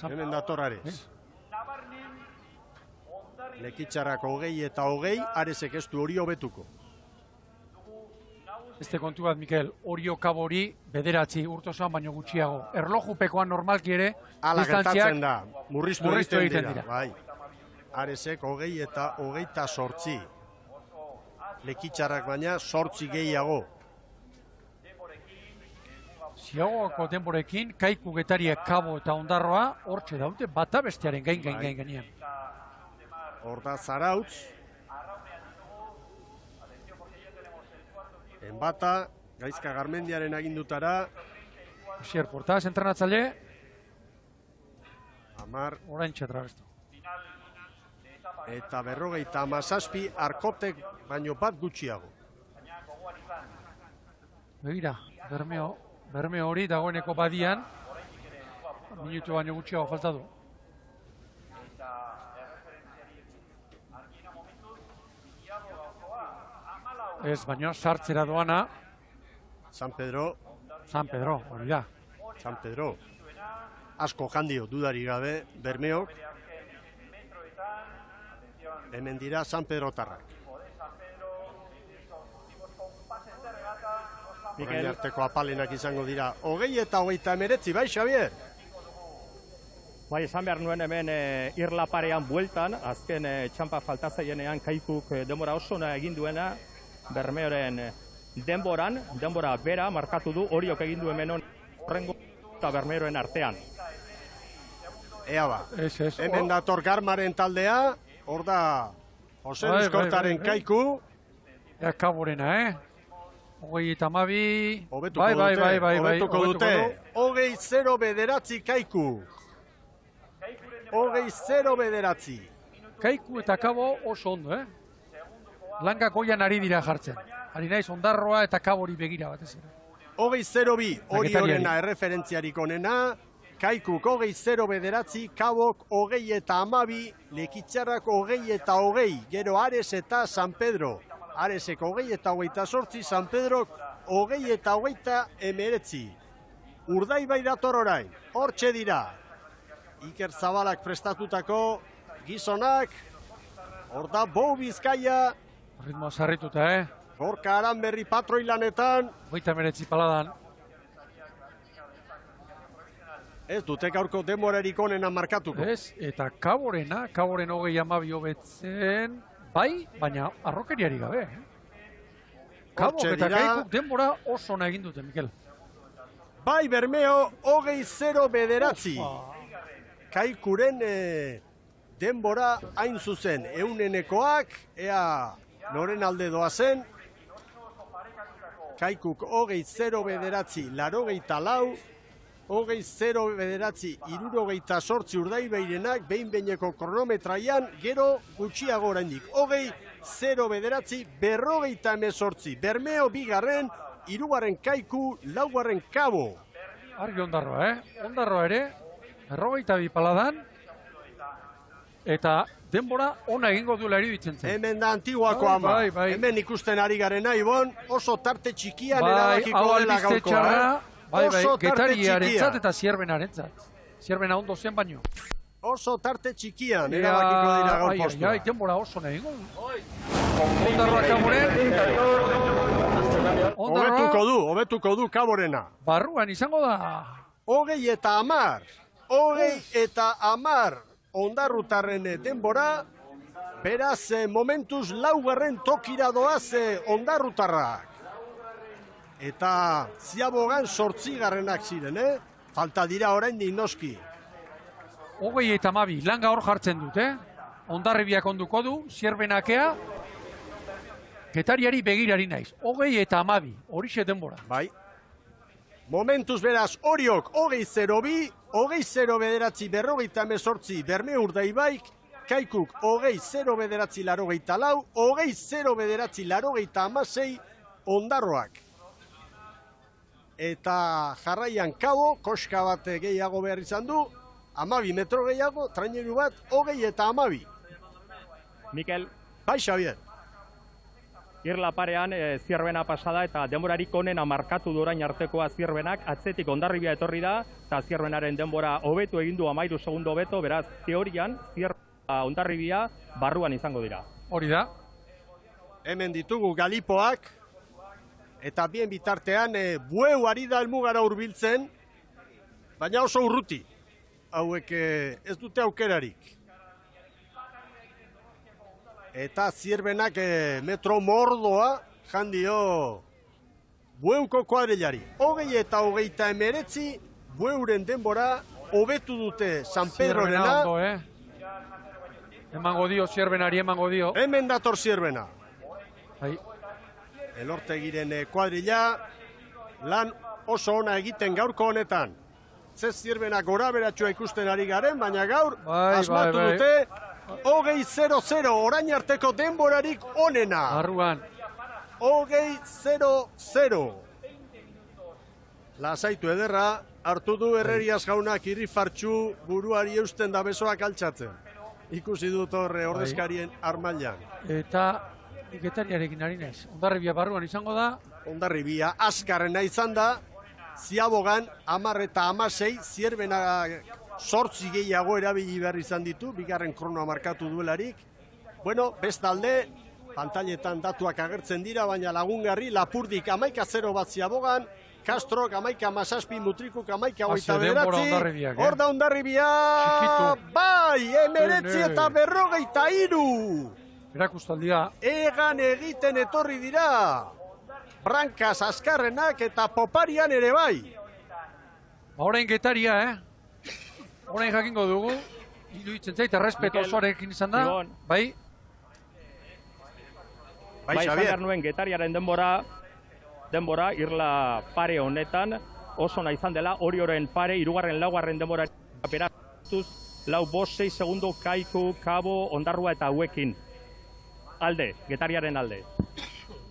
Hemen dator Ares. Lekitxarrak 20 eta 20, Aresek ez du hori hobetuko. Beste kontu bat, Mikel, Orio Kabori bederatzi urtosoan baino gutxiago. Erlojupekoan normalki ere, ala gertatzen da, murriztu egiten dira. Bai. Aresek 20 eta 28. Lekitxarrak baina 8 gehiago. Ziagoako denborekin, Kaiku, Getariek, Kabo eta Ondarroa, hortxe daute, bata bestearen gainean. Hor da Zarautz. Enbata, Gaizka Garmendiaren agindutara. Asier Portaz, entrenatzaile. 10. Orain txatrabestu. Eta 57 Arkotek baino bat gutxiago. Begira, Bermeo hori dagoeneko badian, minutu baino gutxiago falta du. Ez, baino sartzera doana. San Pedro, hori da. San Pedro. Asko jandio, dudari gabe, Bermeok. Hemen dira San Pedro tarrak. Orain arteko apalenak izango dira. 20 eta 29, bai, Xavier? Bai, esan behar nuen hemen irlaparean bueltan, azken txampa falta zaienean Kaikuk denbora oso egin duena, Bermeoren denbora bera markatu du, Oriok egin du hemen horrengo eta Bermeoren artean. Ea ba, hemen dator Garmaren taldea, hor da Jose Luis Kortaren Kaiku. Ea Kaborena, 32. Hobetuko dute. 20 bederatzi Kaiku. 20 bederatzi. Kaiku eta Kabo oso ondo, Langa goian ari dira jartzen. Ari naiz Ondarroa eta Kabori begira batez ere. 20-2, hori horrena erreferentziarik onena. Kaikuk 20 bederatzi, Kabok 20 eta 12, Lekitxarrak 20 eta 20, gero Ares eta San Pedro. Aresek 20 eta 28, San Pedrok 20 eta 29. Urdaibai dator orain, hortxe dira. Iker Zabalak prestatutako gizonak, hor da Bou Bizkaia. Ritmoa sarrituta, Gorka Aranberri patroi lanetan. 29 paladan. Ez dute gaurko demorarik onena markatuko. Ez, eta Kaboren 20-12 hobetzen, bai, baina arrokeriari gabe. Kabok eta Kaikuk denbora oso ona egin dute, Mikel. Bai, Bermeo 20 bederatzi. Kaikuren denbora hain zuzen, eunenekoak, ea noren alde doazen. Kaikuk 20 bederatzi, 84, 20 bederatzi, 78 Urdaibairenak, behin-behineko kronometraian, gero gutxiago oraindik. 20 bederatzi, 58, Bermeo 2, 3. Kaiku, 4. Kabo. Argi Ondarroa, Ondarroa ere, 42 paladan, eta denbora ona egingo duela iruditzen zen. Hemen da Antiguako ama. Hemen ikusten ari garena, Ibon, oso tarte txikian erabakiko dela gaurkoa. Bai, Getariarentzat eta Zierbenarentzat. Zierbena ondo zen baino. Oso tarte txikian erabakiko dira gaur postua. Denbora oso egingo du. Ondarroa Kaboren. Hobetuko du Kaborena. Barruan izango da. 20 eta 10. 20 eta 10. Ondarrutarren denbora. Beraz, momentuz 4. tokira doaz Ondarrutarrak. Eta Ziabogan 8. ziren, Falta dira oraindik noski. 20 eta 12, langa hor jartzen dut, Hondarribiak onduko du, Zierbenakea, Getariari begirari naiz. 20 eta 12, horixe denbora. Bai. Momentuz beraz, Oriok 20-02, 20-bederatzi 58 Bermeo Urdaibaik, Kaikuk 20-bederatzi 84, 20-bederatzi 86 Ondarroak. Eta jarraian Kabo, koska bat gehiago behar izan du, 12 metro gehiago, traineru bat 20 eta 12. Mikel, Bai, Xavier. Irla parean Zierbena pasada eta denborarik onena markatu du orain artekoa Zierbenak, atzetik Hondarribia etorri da, eta Zierbenaren denbora hobetu egin du 13 segundo hobeto, beraz, teorian, Hondarribia barruan izango dira. Hori da. Hemen ditugu Galipoak, eta bien bitartean Bueu ari da helmugara hurbiltzen, baina oso urruti. Hauek ez dute aukerarik. Eta Zierbenak metro mordoa jandio Bueuko kuadrilari. 20 eta 29, Bueuren denbora hobetu dute San Pedrorena. Ondo, Emango dio, Zierbenari emango dio. Hemen dator Zierbena. Bai. Elortegiren kuadrilla, lan oso ona egiten gaurko honetan. Ze Zierbena gora beratxua ikusten ari garen, baina gaur asmatu dute 20-0, orain arteko denborarik onena. Barruan. 20-0. Lasaitu ederra, hartu du Herrerias jaunak irrifartxu buruari eusten da besoak altxatzen. Ikusi dut horre ordezkarien armailan. Eta Getariarekin ari naiz. Hondarribia barruan izango da. Hondarribia azkarrena izan da, Ziabogan 10 eta 16, Zierbena 8 gehiago erabili behar izan ditu, bigarren kronoa markatu duelarik. Bueno, bestalde, pantailetan datuak agertzen dira, baina lagungarri, Lapurdik 11-0 bat Ziabogan, Castrok 11-17, Mutrikuk 11-29, hor da Hondarribia, bai, 19 eta 43. Erakustaldia. Egan egiten etorri dira. Brankaz azkarrenak eta poparian ere bai. Orain Getaria, Orain jakingo dugu. Iruditzen zait, errespeto osoarekin izan da. Bai. Bai, Xavier nuen Getariaren denbora irla pare honetan oso nahi izan dela, Orioren pare, irugarren laugarren denbora beratuz, 4-5-6 segundo Kaiku, Kabo, Ondarrua eta hauekin. Alde, Getariaren alde.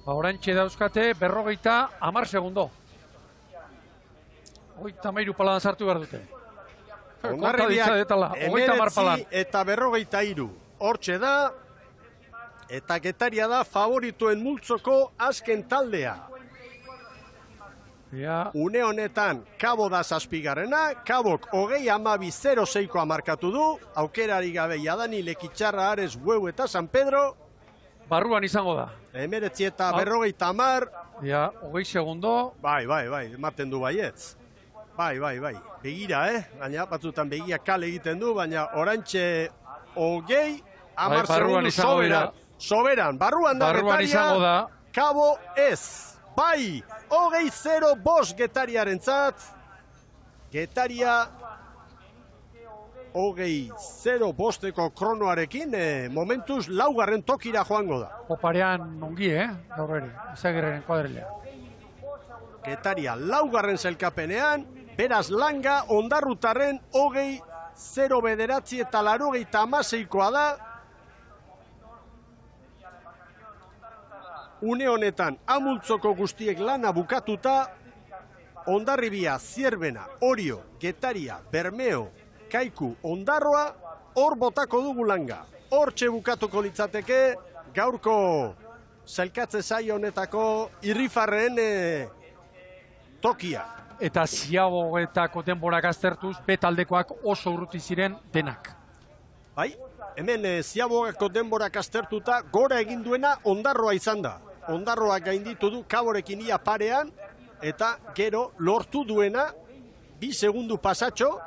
Orantxe dauzkate, 50 segundo. 33 paladan sartu behar dute. Hondarribiak 19 eta 43. Hortxe da, eta Getaria da favorituen multzoko azken taldea. Une honetan, Kabo da zazpigarrena, Kabok 20-12-06 markatu du, aukerari gabe Jadani, Lekitxarra, Ares, Bueu eta San Pedro. Barruan izango da. 19 eta 50. Ja, 20 segundo. Bai, ematen du baietz. Bai. Begira, Baina batzutan begia kale egiten du, baina orantxe 20, 10 segundo soberan. Barruan da Getaria, Kabo ez. Bai, 20-0 Getariaren zat. Getaria 20-0 kronoarekin momentuz laugarren tokira joango da. Oparean ongi, gaur ere, Izagirreren kuadrilea. Getaria laugarren zelkapenean, beraz langa Ondarrutarren 20-0 bederatzi eta 86koa da. Une honetan amultzoko guztiek lana bukatuta, Hondarribia, Zierbena, Orio, Getaria, Bermeo, Kaiku, Ondarroa, hor botako dugu langa. Hortxe bukatuko litzateke gaurko zelkatze saio honetako irrifarren tokia. Eta Ziabogetako denborak aztertuz, betaldekoak oso urruti ziren denak. Bai, hemen Ziabogako denborak aztertuta gora egin duena Ondarroa izan da. Ondarroak gainditu du Kaborekin ia parean, eta gero lortu duena 2 segundu pasatxo,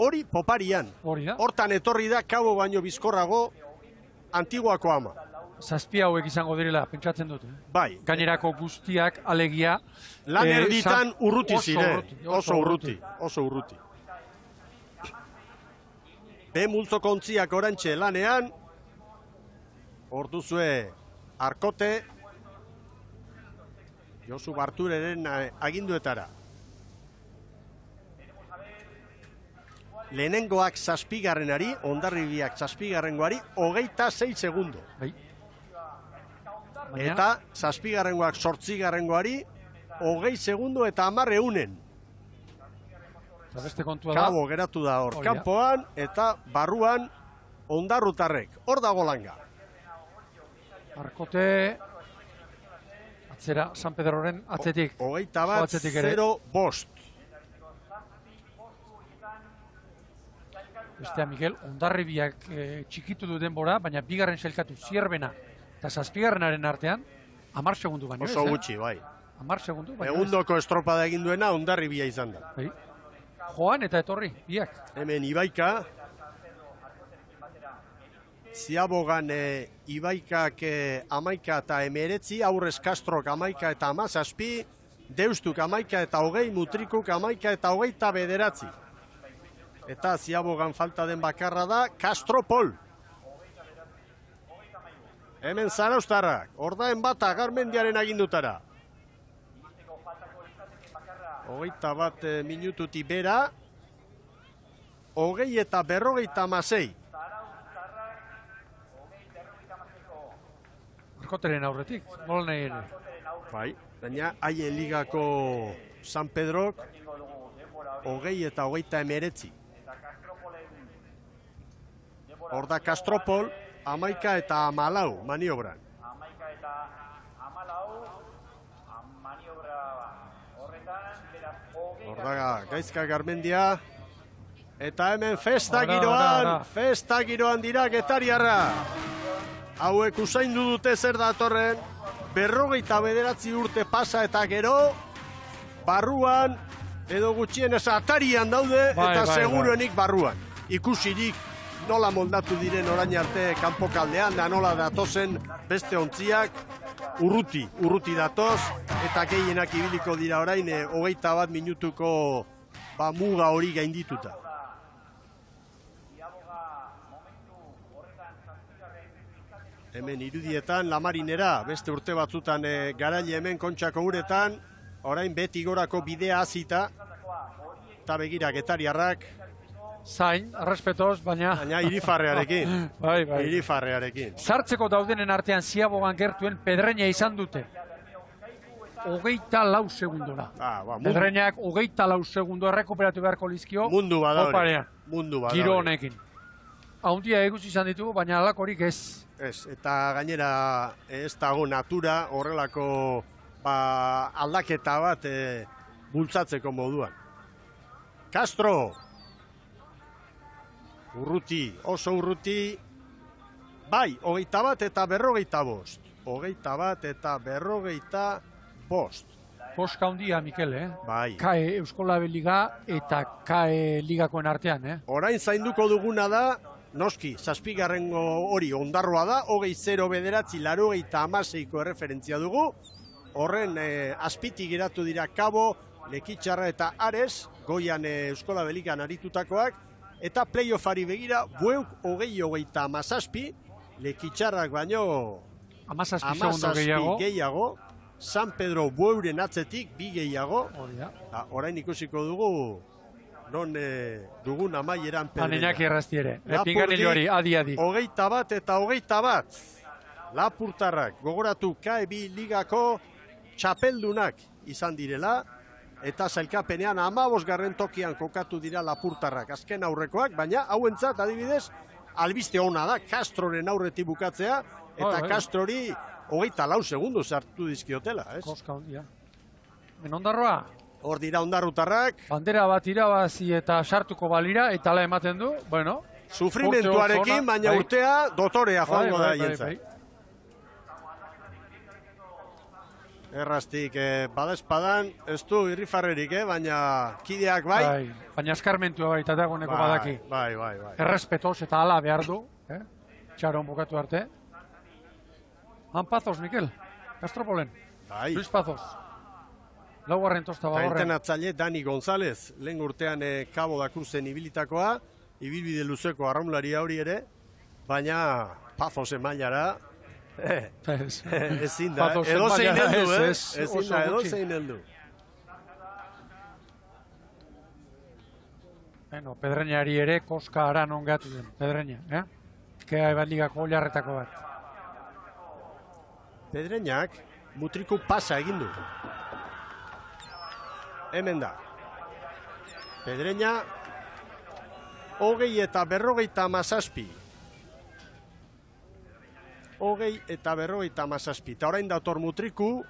hori poparian. Hortan etorri da Kabo baino bizkorrago Antiguako ama. Zazpi hauek izango direla, pentsatzen dut. Bai. Gainerako guztiak alegia. Lan erditan urruti zire. Oso urruti. Be multzoko ontziak orantxe lanean, hor duzue Arkote, Josu Bartureren aginduetara. Lehenengoak 7garrenari, Hondarribiak 7garrengoari, 26 segundo. Bai. Eta 7garrengoak 8garrengoari, 20 segundo eta 10 eunen. Eta beste kontua da. Kabo geratu da hor, kanpoan eta barruan ondarrutarrek. Hor dago langa. Arkote atzera San Pedroren atzetik. 21-0-5. Bestea, Miguel, Hondarribiak txikitu du denbora, baina bigarren sailkatu Zierbena eta 7garrenaren artean 10 segundu baino. Oso gutxi, bai. 10 segundu baino. Egundoko estropada egin duena Hondarribia izan da. Bai. Joan eta etorri, biak. Hemen Ibaika. Ziabogan Ibaikak 11 eta 19, Aurrez Kastrok 11 eta 17, Deustuk 11 eta 20, Mutrikuk 11 eta 29. Eta Ziabogan falta den bakarra da Kastropol. Hemen Zarauztarrak, ordaen bata Garmendiaren agindutara. 21 minututi bera, 20 eta 56. Arkoteren aurretik, nola nahi ere. Bai, baina haien ligako San Pedrok 20 eta 29. Hor da Kastropol, 11 eta 14 maniobran. Hor da Gaizka Garmendia. Eta hemen festa giroan dira getariarra. Hauek usaindu dute zer datorren, 59 urte pasa eta gero, barruan, edo gutxienez atarian daude, eta seguruenik barruan. Ikusirik nola moldatu diren orain arte kanpokaldean, da nola datozen beste ontziak, urruti datoz, eta gehienak ibiliko dira orain, 21 minutuko muga hori gaindituta. Hemen irudietan, Lamarinera, beste urte batzutan garaile hemen Kontxako uretan, orain beti gorako bidea hasita, eta begira getariarrak. Zain, arrespetoz, baina... Baina irifarrearekin. Bai. Irifarrearekin. Sartzeko daudenen artean Ziabogan gertuen Pedreña izan dute. 24 segundora. Pedreñak 24 segundo errekuperatu beharko lizkio. Mundu bada hori. Mundu bada hori. Giro honekin. Haundia eguzi izan ditugu, baina alakorik ez. Ez, eta gainera ez dago natura horrelako aldaketa bat bultzatzeko moduan. Castro! Urruti, oso urruti. Bai, 21 eta 45. 21 eta 45. Poska handia, Mikel, Bai. KAE Euskolabe Liga eta KAE Ligakoen artean, Orain zainduko duguna da, noski, 7garrengo hori ondarroa da, 20-9-86ko erreferentzia dugu. Horren azpitik geratu dira Kabo, Lekitxarra eta Ares, goian Euskolabe Ligan aritutakoak, eta playoffari begira, Bueuk 20-17, Lekitxarrak baino 17 gehiago, San Pedro Bueuren atzetik 2 gehiago. Orain ikusiko dugu, non dugun amaieran Pedreña. Aneinaki errazti ere, pinganilioari, adi. 21 eta 21. Lapurtarrak, gogoratu KAE ligako txapeldunak izan direla, eta zailkapenean 15. tokian kokatu dira lapurtarrak, azken aurrekoak, baina hauentzat adibidez, albiste ona da, Castroren aurretik bukatzea, eta Castrori 24 segundu sartu dizkiotela, ez? Koska hondia. Ondarroa? Hor dira ondarrutarrak. Bandera bat irabazi eta sartuko balira, eta ala ematen du, bueno. Sufrimentuarekin, baina urtea dotorea joango da hientzat. Erraztik, badespadan, ez du irrifarrerik, baina kideak bai. Baina eskarmentua baita dagoeneko badaki. Bai. Errespetoz eta ala behar du, txaron bukatu arte. Han Pazos, Mikel, Kastropolen. Bai. Luis Pazos. Laugarren tosta bagorren. Entrenatzaile Dani González, lehen urtean Cabo da Cruzen ibilitakoa, ibilbide luzeko arraunlaria hori ere, baina Pazosen mailara Ezin da, edozein heldu, ezin da, edozein heldu. Bueno, Pedreñari ere koska aran ongatu den, Pedreña, Kea Ebaligako oilarretako bat. Pedreñak Mutriku pasa egin du. Hemen da. Pedreña 20 eta 57. 20 eta 57. Eta orain dator Mutriku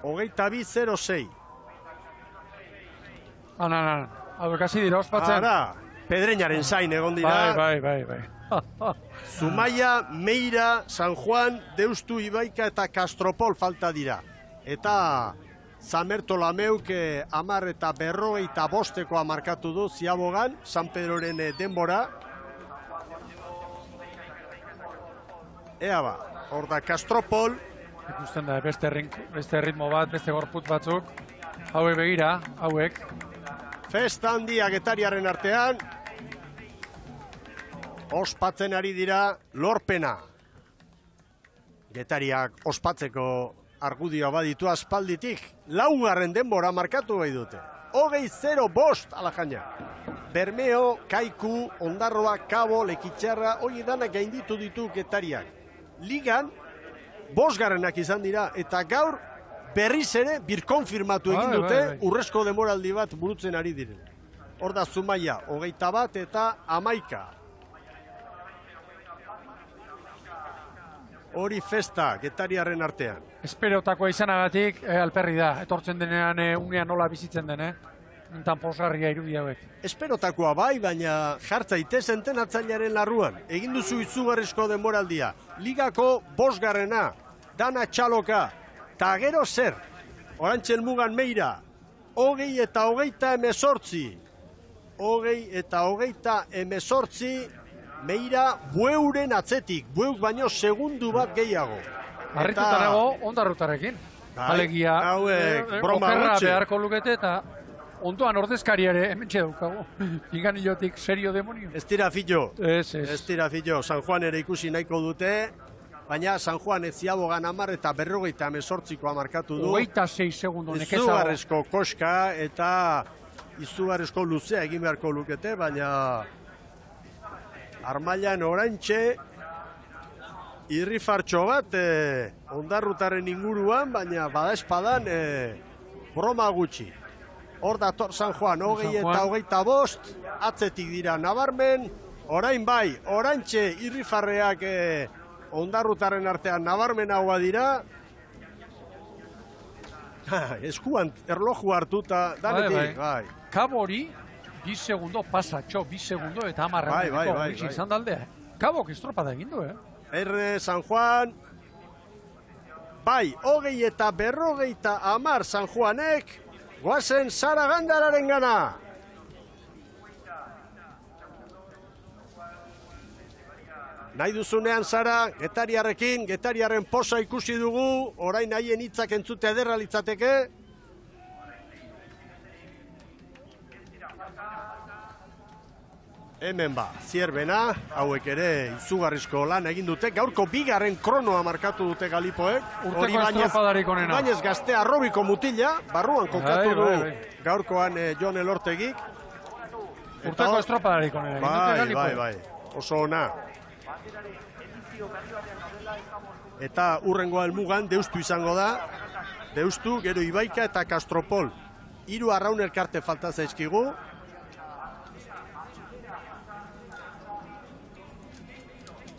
22-06. Anan, hau ekasi dira ospatzen. Ara, Pedreñaren zain egon dira. Bai. Zumaia, Meira, San Juan, Deustu, Ibaika eta Castropol falta dira. Eta Zamerto Lameuk 10 eta 55 markatu du Ziabogan, San Pedroren denbora. Ea ba, hor da Castropol. Ikusten da, beste ritmo bat, beste gorputz batzuk. Hauek begira, hauek. Festa handia Getariaren artean. Ospatzen ari dira lorpena. Getariak ospatzeko argudioa baditu aspalditik. 4. denbora markatu bai dute. 20-05 alajaina. Bermeo, Kaiku, Ondarroa, Kabo, Lekitxarra, hori danak gainditu ditu Getariak. Ligan, 5. izan dira, eta gaur berriz ere birkonfirmatu egin dute, urrezko demoraldi bat burutzen ari diren. Hor da Zumaia, 21 eta 11. Hori festa, Getariaren artean. Esperotakoa izanagatik, alperri da, etortzen denean unean nola bizitzen den, Entan posgarria irudi hauek. Esperotakoa bai, baina jartza itezen atzailearen larruan. Egin duzu izugarrizko denboraldia. Ligako 5. Dana txaloka. Ta gero zer? Orantxe Mugan Meira. 20 eta 28. 20 eta 28. Meira Bueuren atzetik. Bueuk baino segundu bat gehiago. Harrituta nago Ondarrutarekin. Alegia, okerra beharko lukete eta ondoan ordezkari ere hementxe daukago. Iganilotik serio demonio. Ez dira fillo. Ez dira fillo. San Juan ere ikusi nahiko dute. Baina San Juan ez Ziabogan 10 eta 58 markatu du. 26 segundu nekezago. Izugarrezko koska eta izugarrezko luzea egin beharko lukete, baina Armailan orantxe irrifartxo bat Ondarrutaren inguruan, baina badaezpadan broma gutxi. Hor dator San Juan, 20 eta 25, atzetik dira nabarmen, orain bai, orantxe irrifarreak Ondarrutaren artean nabarmenagoa dira. Eskuan erloju hartuta, danetik, bai. Kabori, 2 segundo pasatxo, 2 segundo eta 10 bai. izan daldea. Kabok estropada egin du, Erre San Juan, bai, 20 eta 50 San Juanek, goazen Zaragandararen gana. Nahi duzunean Zara, Getariarrekin, Getariarren posa ikusi dugu, orain haien hitzak entzute ederra litzateke. Hemen ba, Zierbena, hauek ere izugarrizko lan egin dute, gaurko 2. kronoa markatu dute Galipoek. Urteko estropadarik onena. Bainez gaztea arrobiko mutila, barruan kokatu du gaurkoan Jon Elortegik. Urteko estropadarik onena. Bai, oso ona. Eta urrengoa helmugan Deustu izango da. Deustu, gero Ibaika eta Castropol. 3 arraun elkarte falta zaizkigu.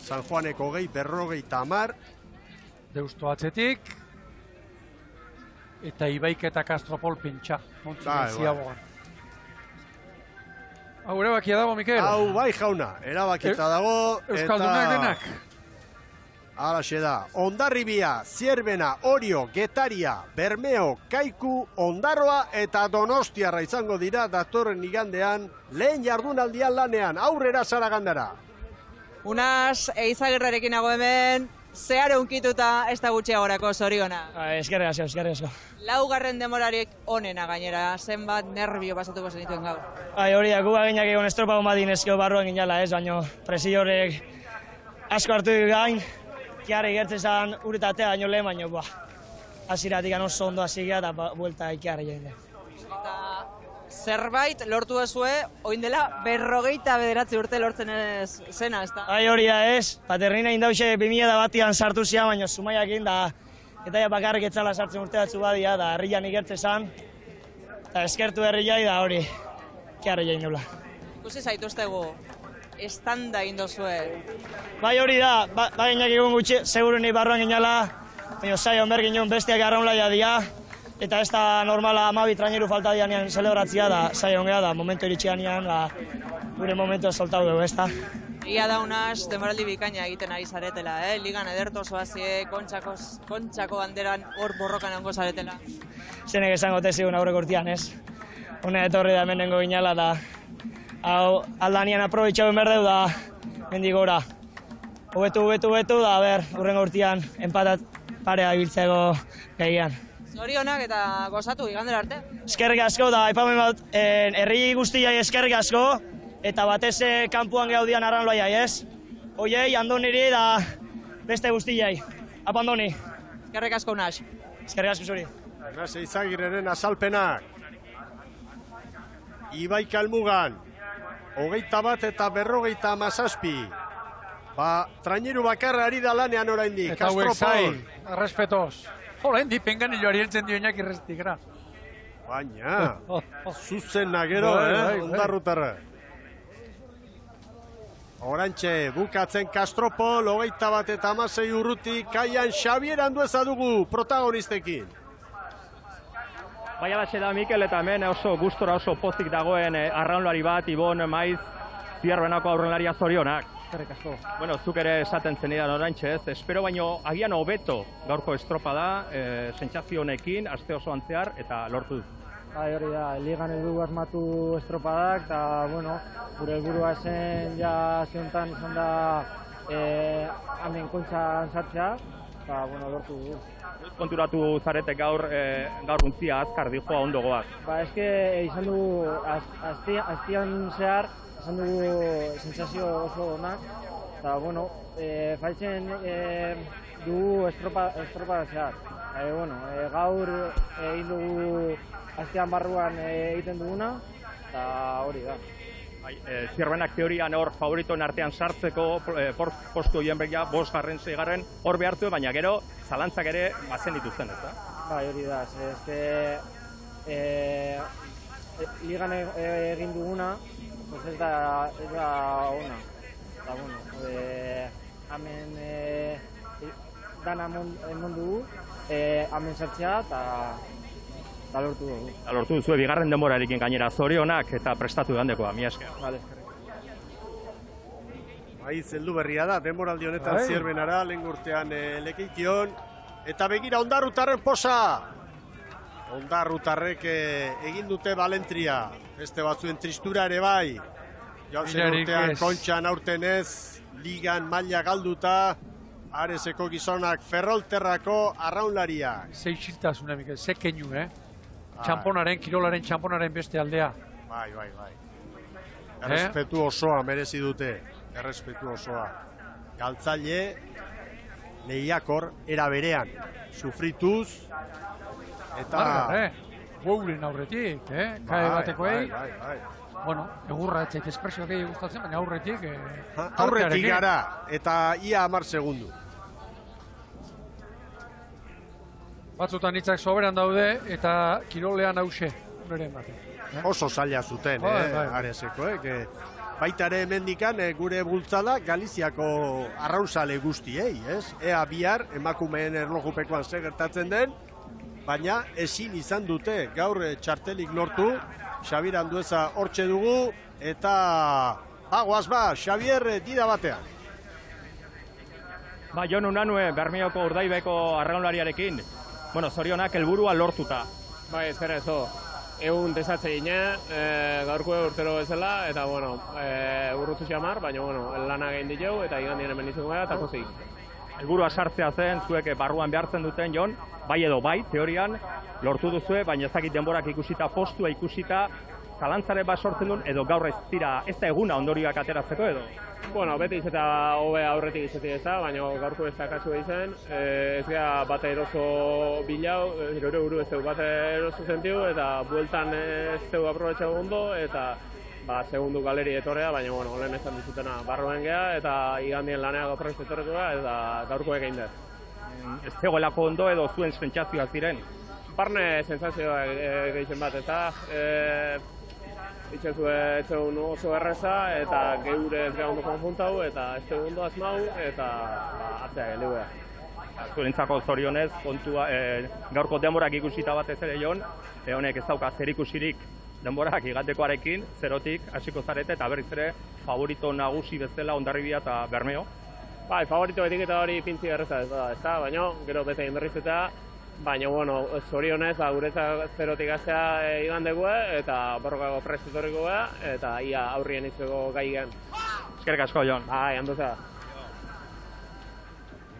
San Juaneko 20, 50. Deustu atzetik. Eta Ibaika eta Castropol pentsa. Ziabogan. Hau erabakia dago, Mikel? Hau bai jauna, erabakita dago. Euskaldunak denak. Halaxe da, Ondarribia, Zierbena, Orio, Getaria, Bermeo, Kaiku, Ondarroa eta Donostiarra izango dira datorren igandean lehen jardunaldian lanean, aurrera Zaragandara. Unaz, Eizagirrarekin nago hemen, zeharo unkituta ez da gutxiagorako zoriona. Eskerrik asko. 4. demorariek onena gainera, zenbat nervio pasatuko zenituen gaur. Hori da, guba ginak egon estropa badin ezkio barruan ginala ez, baina presio horrek asko hartu gain, kiarra igertzen zen uretatea baino lehen, baina hasieratik oso ondo hasi gara eta buelta ikiarra egin. Eta zerbait lortu ezue, oin dela 59 urte lortzen zena, ez da? Bai hori da ez, paternina indauxe 2001an sartu zian, baina Zumaiakin da, eta ja bakarrik etzala sartzen urte batzu badia, da herrian igertzen zen, eta eskertu herriai da hori, kiarra egin dula. Ikusi zaituztegu, estanda egin dozue. Bai hori da, baginak egun gutxi, seguru nahi barruan ginala, baina zaion behar ginen bestiak arraunlaia dira, eta ez da normala 12 traineru falta dianean celebratzia da, zaion geha da, momentu iritxianean, gure momentu soltau dugu, ez da. Ia daunaz, denboraldi bikaina egiten ari zaretela, Ligan ederto zoazie, kontxako banderan hor borrokan egongo zaretela. Zenek esango tezigun aurreko urtean, ez? Hone etorri da hemen nengo ginala, da hau aldanian aprobetxau berdeu da mendik gora. Hobetu, da, urrengo urtean empatat parea ibiltzeko gehian. Zorionak eta gozatu igandera arte. Eskerrik asko, da aipamen bat, herri guztiai eskerrik asko, eta batez kanpuan gaudian arranloaiai, ez? Oiei, Andoniri da beste guztiai. Apa Andoni. Eskerrik asko Unas. Eskerrik asko zuri. Unas Eizagirreren azalpenak. Ibai Kalmugan, 21 eta 57. Traineru bakarra ari da lanean oraindik. Eta hauek zain, errespetoz. Oraindik penganilloari heltzen dioinak irrestikera. Baina, zuzena gero, ondarrutarra. Orantxe, bukatzen Kastropol, 21 eta 16 urrutik, kaian Xabier Andueza dugu protagonistekin. Baina batxe da Mikel eta hemen oso gustora oso pozik dagoen arraunlari bat, Ibon Maiz, Zierbenako aurrenlaria zorionak. Eskerrik asko. Bueno, zuk ere esaten zenidan oraintxe ez, espero baino agian hobeto gaurko estropada, sentsazio honekin, aste osoan zehar eta lortu. Bai, hori da, ligan edu asmatu estropadak, eta, bueno, gure helburua zen ja ziontan izan da hemen kontxan sartzea, eta, bueno, lortu dugu. Konturatu zarete gaur untzia azkar dijoa ondo goaz. Ba, eske izan dugu, aztian zehar, izan dugu sentsazio oso onak, eta, bueno, faltzen dugu estropada zehar. Bueno, gaur egin dugu aztean barruan egiten duguna, eta hori da. Zierbenak teorian hor favoritoen artean sartzeko postu horien begia, 5., 6. hor behartu, baina gero zalantzak ere bazen dituzten, ez da? Bai, hori da, ligan egin duguna, ez da ona. Eta, bueno, hemen dana emon dugu, hemen sartzea, eta lortu dugu. Lortu duzu, bigarren denborarekin gainera zorionak eta prestatu gandekoa, mi esker. Vale, eskerrik. Maiz heldu berria da, denboraldi honetan Zierbenara, lehen urtean lekeition. Eta begira Ondarrutarren posa! Ondarrutarrek egin dute balentria. Beste batzuen tristura ere bai. Joan zen urtean kontxan aurtenez, ligan maila galduta, Areseko gizonak Ferrolterrako arraunlaria. Zeixiltasuna, Mikel, ze keinu, Txamponaren, kirolaren txamponaren beste aldea. Bai. Errespetu osoa merezi dute. Errespetu osoa. Galtzaile, lehiakor, era berean. Sufrituz, eta... Gouren aurretik, kae batekoei. Bueno, egurra etxek espresioak egin gustatzen, baina aurretik... Aurretik gara, eta ia 10 segundu. Batzutan hitzak soberan daude, eta kirolean hause, bere ematen. Oso zaila zuten, Areseko, baita ere hemendikan gure bultzada Galiziako arraunzale guztiei, ez? Ea bihar emakumeen erlojupekoan ze gertatzen den, baina ezin izan dute gaur txartelik lortu, Xabier Andueza hortxe dugu, eta bagoaz Xabier dida batean. Jon Unanue, Bermeoko Urdaibeko arraunlariarekin, bueno, zorionak helburua lortuta. Bai, ezkerra ezo. Egun desatze gine, gaurko urtero bezala, eta, bueno, urrutu xamar, baina, bueno, lana egin ditu, eta igandien hemen izuko gara, eta pozik. Helburua sartzea zen, zuek barruan behartzen duten, Jon, bai edo bai, teorian, lortu duzue, baina ez dakit denborak ikusita, postua ikusita, zalantzare bat sortzen duen, edo gaur ez da eguna ondorioak ateratzeko edo? Bueno, beti izeta hobe aurretik izetik ez da, baina gaurko ez da kasu izan. Ez gara bate eroso bilau, gure buru ez dugu bate eroso zentiu, eta bueltan ez dugu aprobetxago ondo, eta segundu galeri etorrea, baina bueno, lehen esan dizutena barroen geha, eta igandien laneago prest etorreko eta gaurko egin dut. Ez zegoelako ondo edo zuen sentsazioak ziren? Barne sentsazioa gehien bat, eta itxezu etxeun oso erreza, eta geure ez gara ondo konjuntau, eta ez dugu ondo azmau, eta atzea geldiuea. Zurentzako zorionez, gaurko denborak ikusita batez ere jon, honek ez dauka zerikusirik denborak igandekoarekin, zerotik hasiko zarete, eta berriz ere favorito nagusi bezala Hondarribia eta Bermeo. Bai, favorito etiketa hori pintzi erreza ez da, baina gero bete inberrizetea, baina, bueno, zorionez, guretzak zerotik gaztea igandekoa, eta borrokako prest etorrikoa, eta ia aurrien itzeko gai gen. Eskerrik asko, Jon. Bai, handuza.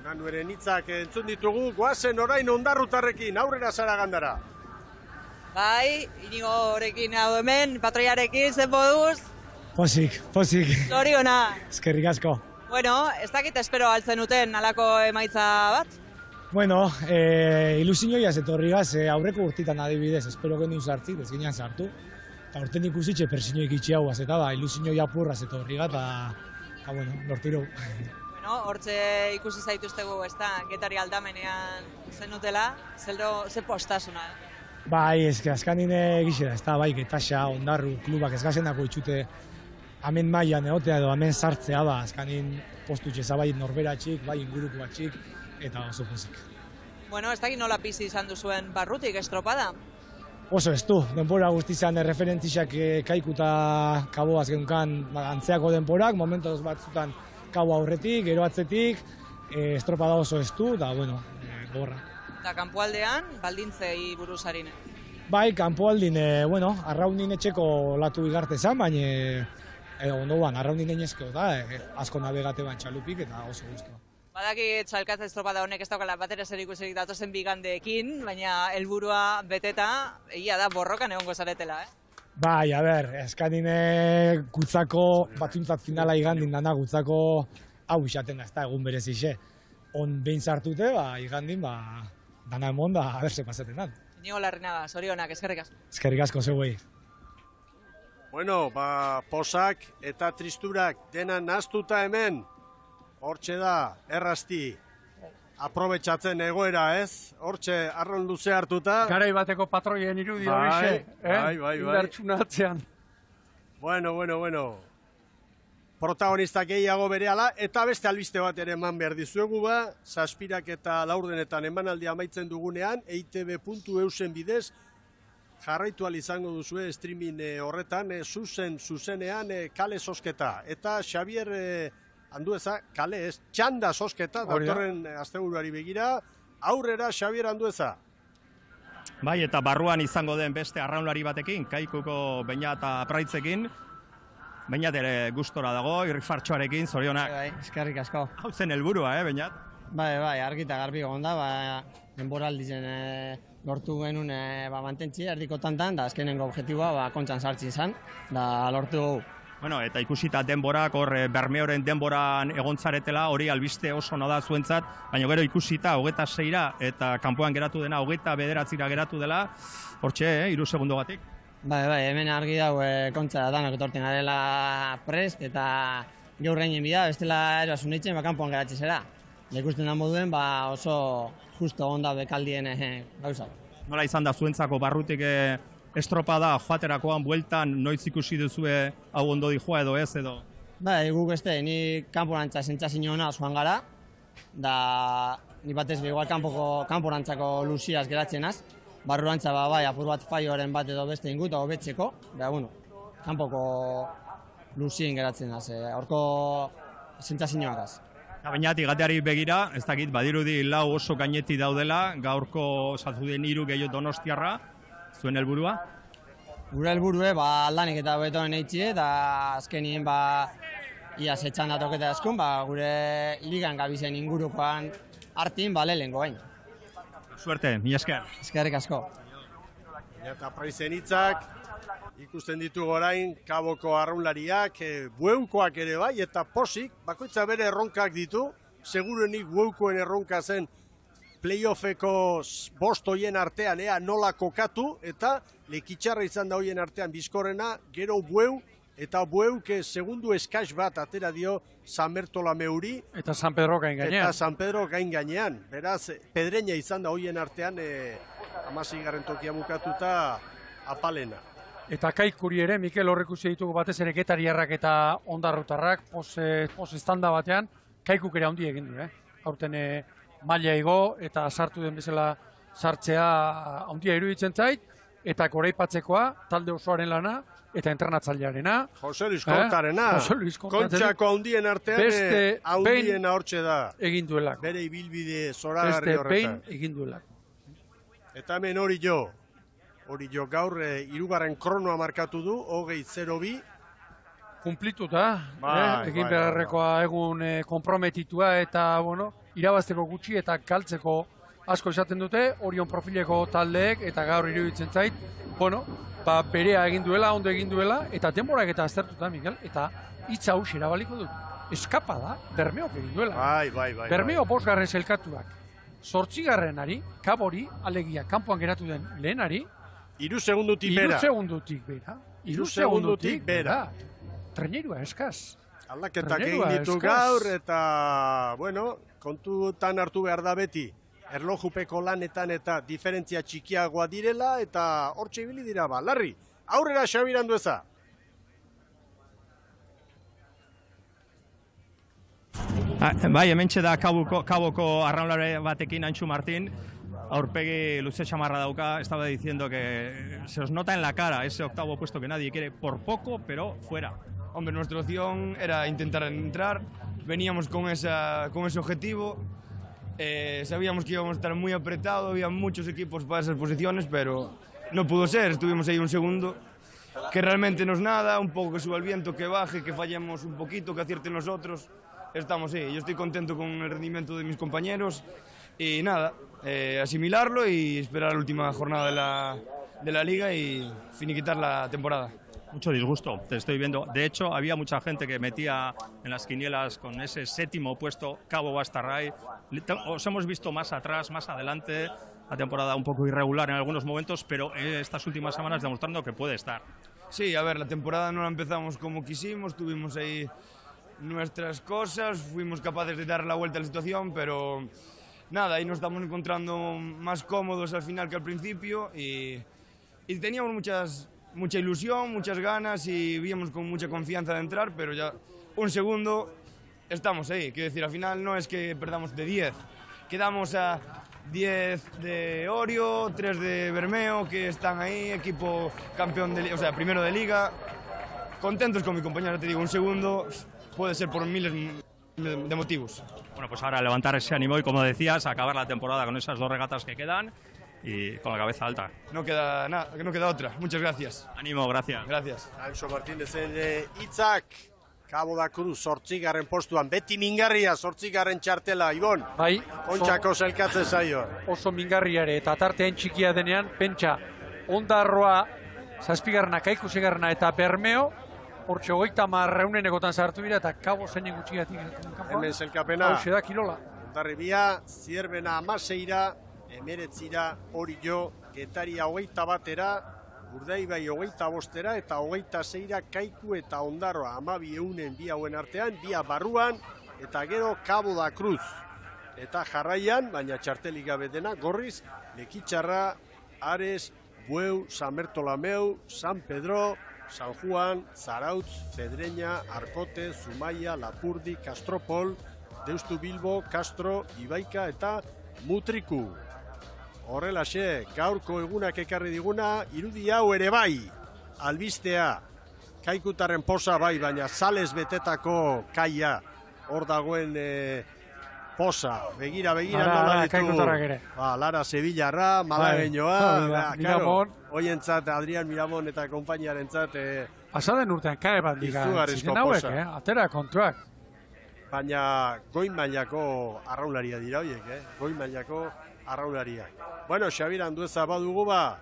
Manueren hitzak entzun ditugu, goazen orain ondarrutarrekin, aurrera zara gandara. Bai, inigo horrekin hau hemen, patroiarekin, zen moduz? Pozik. Zoriona. Eskerrik asko. Bueno, ez dakit espero altzen uten alako emaitza bat? Bueno, ilusioia etorrigaz, aurreko urtitan adibidez, espero genuen sartzik, ez ginean sartu. Eta urten ikusitxe persinioik itxi hauaz, eta ilusioia apurraz etorriga, eta bueno, lortiru. Bueno, hortxe ikusi zaituztegu, ez da, Getari aldamenean zenutela, ze postasuna, Bai, ez azkanin egizera, ez da, bai, Getaxa, Ondarru, klubak ez gazenako itxute hemen mailan egotea edo hemen sartzea, azkanin postu txeza bai norberatxik, bai inguruko batxik, eta oso pozik. Bueno, ez dakit nola bizi izan duzuen barrutik estropada? Oso ez du, denbora guztizan referentixak kaikuta kaboaz genunkan antzeako denborak, momentoz batzutan kabo aurretik, gero atzetik, estropada oso ez du, da, bueno, gorra. Eta kanpoaldean, baldintzei buruz harine? Bai, kanpoaldin, bueno, arraunin etxeko latu igarte zan, baina ondoan, arraunin enezko da, asko nabegate ban txalupik eta oso guztua. Badakit Salkatze estropada honek ez daukala batera zer ikusirik datozen bigandeekin, baina helburua beteta, egia da, borrokan egongo zaretela, Bai, a ber, eskanine gutzako, batzuntzat finala igandin dana, gutzako hau isaten da, ez da, egun berezixe. On behin sartute, igandin, dana emon da, a ber, se pasaten dan. Inigo Larrinaga, zorionak, eskerrik asko. Eskerrik asko zeuei. Bueno, posak eta tristurak dena naztuta hemen, hortxe da, errazti, aprobetxatzen egoera ez, hortxe arron luze hartuta. Garai bateko patroien irudi horixe, Bai. Indartsuna atzean. Bueno. Protagonistak gehiago berehala, eta beste albiste bat ere eman behar dizuegu zazpirak eta laurdenetan emanaldia amaitzen dugunean, eitb.eusen bidez, jarraitu izango duzue streaming horretan, zuzenean kale sosketa. Eta Xabier Andueza, kale ez, txanda sosketa, datorren asteburuari begira, aurrera Xabier Andueza. Bai, eta barruan izango den beste arraunlari batekin, Kaikuko Beñat eta Praitzekin, Beñat ere gustora dago, irrifartxoarekin, zorionak. Bai, eskerrik asko. Hau zen helburua, Beñat? Bai, argita garbi gonda, denbora aldizen lortu genuen mantentzi erdiko tantan, da azkenengo objektiboa kontxan sartzen izan, da lortu dugu. Bueno, eta ikusita denborak, hor Bermeoren denboran egontzaretela, hori albiste oso no da zuentzat, baina gero ikusita 26ra eta kanpoan geratu dena 29ra geratu dela, hortxe, 3 segundogatik. Bai, hemen argi dau kontza danak etorten garela prest eta gaur reinen bida, bestela eroasunitzen kanpoan geratzen zera. Ikusten da moduen oso justo onda bekaldien gauza. Nola izan da zuentzako barrutik estropada joaterakoan bueltan noiz ikusi duzue hau ondo dijoa edo ez edo? Bai, guk ni kanporantza sentsazio ona joan gara, da ni batez igual kanporantzako luziaz geratzenaz, barruantza bai apur bat faioaren bat edo beste inguta hobetzeko, da bueno, kanpoko luzien geratzenaz, horko sentsazioakaz. Baina igateari begira, ez dakit, badirudi lau oso gaineti daudela, gaurko zazuden 3 gehiago Donostiarra, zuen helburua? Gure helburue, aldanik eta betoen eitxie, eta azkenien ia setxan datoketa eskun, gure ligan gabizen ingurukoan hartin lehenko bain. Suerte, mila esker. Eskerrik asko. Eta Praizen hitzak, Ikusten ditugu orain Kaboko arraunlariak, bueukoak ere bai, eta posik, bakoitza bere erronkak ditu, segurenik bueukoen erronka zen playoffeko bost hoien artean nola kokatu, eta lekitxarra izan da hoien artean bizkorrena, gero bueu, eta bueuk segundu eskaz bat atera dio San Bertolomeuri. Eta San Pedro gain gainean. Eta San Pedro gain gainean. Beraz, pedreña izan da hoien artean, 16. tokia bukatuta apalena. Eta kaikuri ere, Mikel horrekusi ditugu batez ere getariarrak eta ondarrutarrak, pos estanda batean, kaikuk ere handi egin du, Aurten maila igo eta sartu den bezala sartzea handia iruditzen zait, eta goraipatzekoa talde osoaren lana eta entrenatzailearena. Jose Luis Kortarena, Kontxako handien artean handiena hortxe da. Egin duelako. Bere ibilbide zoragarri horretan. Beste behin egin duelako. Eta hemen hori jo gaur hirugarren kronoa markatu du, 20:02. Kumplituta, egin beharrekoa egun konprometitua eta, irabazteko gutxi eta galtzeko asko izaten dute, Orion profileko taldeek eta gaur iruditzen zait, berea egin duela, ondo egin duela, eta denborak eta aztertuta, Miguel, eta hitza hausi erabaliko dut. Eskapa da, Bermeok egin duela. Bai. Bermeo 5. sailkatuak, 8. Kabori, alegia, kanpoan geratu den lehenari, 3 segundutik bera. 3 segundutik bera. Trenerua eskaz. Aldaketak egin ditu gaur, eta, kontutan hartu behar da beti. Erlojupeko lanetan eta diferentzia txikiagoa direla, eta hortxe ibili dira ba. Larri, aurrera Xabi Andueza. Bai, hementxe da Kaboko arraunlari batekin, Antxu Martin. Aurpegi luze chamarra dauka, estaba diciendo que se os nota en la cara ese 8º puesto que nadie quiere, por poco, pero fuera. Hombre, nuestra opción era intentar entrar, veníamos con ese objetivo, sabíamos que íbamos a estar muy apretados, había muchos equipos para esas posiciones, pero no pudo ser, estuvimos ahí un segundo, que realmente no es nada, un poco que suba el viento, que baje, que fallemos un poquito, que acierten los otros, estamos ahí. Yo estoy contento con el rendimiento de mis compañeros y nada, asimilarlo y esperar la última jornada de la liga y finiquitar la temporada. Mucho disgusto, te estoy viendo. De hecho, había mucha gente que metía en las quinielas con ese 7º puesto Cabo Bastarray. Os hemos visto más atrás, más adelante, la temporada un poco irregular en algunos momentos, pero estas últimas semanas demostrando que puede estar. Sí, a ver, la temporada no la empezamos como quisimos, tuvimos ahí nuestras cosas, fuimos capaces de dar la vuelta a la situación, pero nada, ahí nos estamos encontrando más cómodos al final que al principio y teníamos mucha ilusión, muchas ganas y víamos con mucha confianza de entrar, pero ya un segundo estamos ahí. Quiero decir, al final no es que perdamos de 10, quedamos a 10 de Orio, 3 de Bermeo, que están ahí, equipo campeón, primero de liga. Contentos con mi compañero, te digo, un segundo puede ser por miles de motivos. Bueno, pues ahora levantar ese ánimo y, como decías, acabar la temporada con esas 2 regatas que quedan y con la cabeza alta. No queda nada, no queda otra. Muchas gracias. Ánimo, gracias. Gracias. Anxo Martínezen hitzak, Cabo da Cruz 8. postuan, beti mingarria 8. txartela, Ibon. Bai. Kontxako sailkatze zaio. Oso mingarriare eta tartean txikia denean, pentsa, Ondarroa 7. Kaiku 6. eta Bermeo, hortxe 30 egotan sartu dira eta Cabo zeinen gutxigatik. Hemen zelkapena. Hauxe da kirola. Ondarribia, Zierbena 16, 19, Orio, Getaria 21, Urdaibai 25 eta 26 Kaiku eta Ondarroa 12 bi hauen artean, bia barruan eta gero Cabo da Cruz. Eta jarraian, baina txartelik gabe dena, Gorriz, Lekitxarra, Ares, Bueu, San Bertolomeu, San Pedro, San Juan, Zarautz, Pedreña, Arkote, Zumaia, Lapurdi, Castropol, Deustu Bilbo, Castro, Ibaika eta Mutriku. Horrelaxe, gaurko egunak ekarri diguna, irudi hau ere bai, albistea, Kaikutaren posa bai, baina sales betetako kaia, hor dagoen posa, begira nola ditu, Lara Sevillarra, Malagueñoa, hoientzat Adrián Miramon eta konpainiarentzat pasaden urtean kae bat diga, ziren hauek, atera kontuak. Baina goi mailako arraunlaria dira horiek, goi mailako arraunlariak. Bueno, Xabi Andueza badugu ba,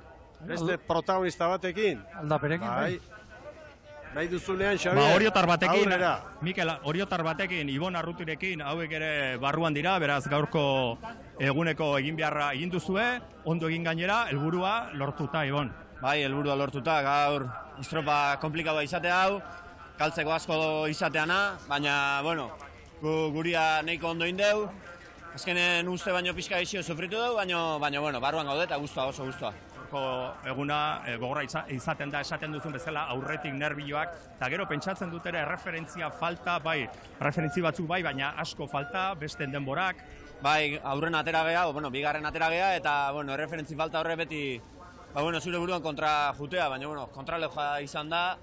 Beste protagonista batekin. Aldaperekin, bai. Nahi duzunean, Xabier, Oriotar batekin, aurrera. Mikel, Oriotar batekin, Ibon Arrutirekin, hauek ere barruan dira, beraz gaurko eguneko egin beharra egin duzue, ondo egin gainera, helburua lortuta, Ibon. Bai, helburua lortuta, gaur estropa komplikatua izate hau, galtzeko asko izateana, baina, bueno, guria nahiko ondo indeu, azkenen uste baino pixka izio sufritu dugu, baina, bueno, barruan gaude eta guztua, oso guztua. Eguna gogorra izaten da esaten duzun bezala aurretik nervioak, eta gero pentsatzen dut ere referentzia falta, bai, referentzi batzuk bai, baina asko falta, besten denborak. Bai, aurren atera geha, bigarren atera geha, eta, bueno, referentzi falta horre beti, zure buruan kontra jutea, baina, kontralejoa izan da,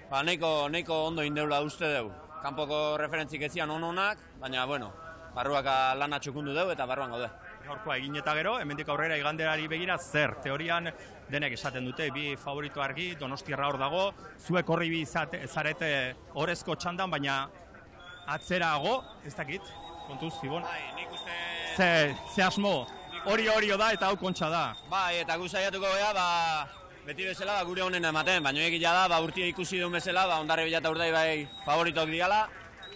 nahiko ondo indeula uste dugu. Kanpoko referentzik ezian ononak, baina, barruak lana txukundu dugu eta barruan gaude. Gaurkoa egin eta gero, hemendik aurrera iganderari begira zer, teorian denek esaten dute, bi favorito argi, Donostiarra hor dago, zuek horri bi zarete orezko txandan, baina atzerago, ez dakit, kontuz, Ibon? Bai, nik uste... Ze asmo, hori da eta hau kontxa da. Bai, eta gu saiatuko geha, beti bezala gure honen ematen, baina egila da, urtia ikusi duen bezala, Hondarribia eta Urdai bai favoritok diala,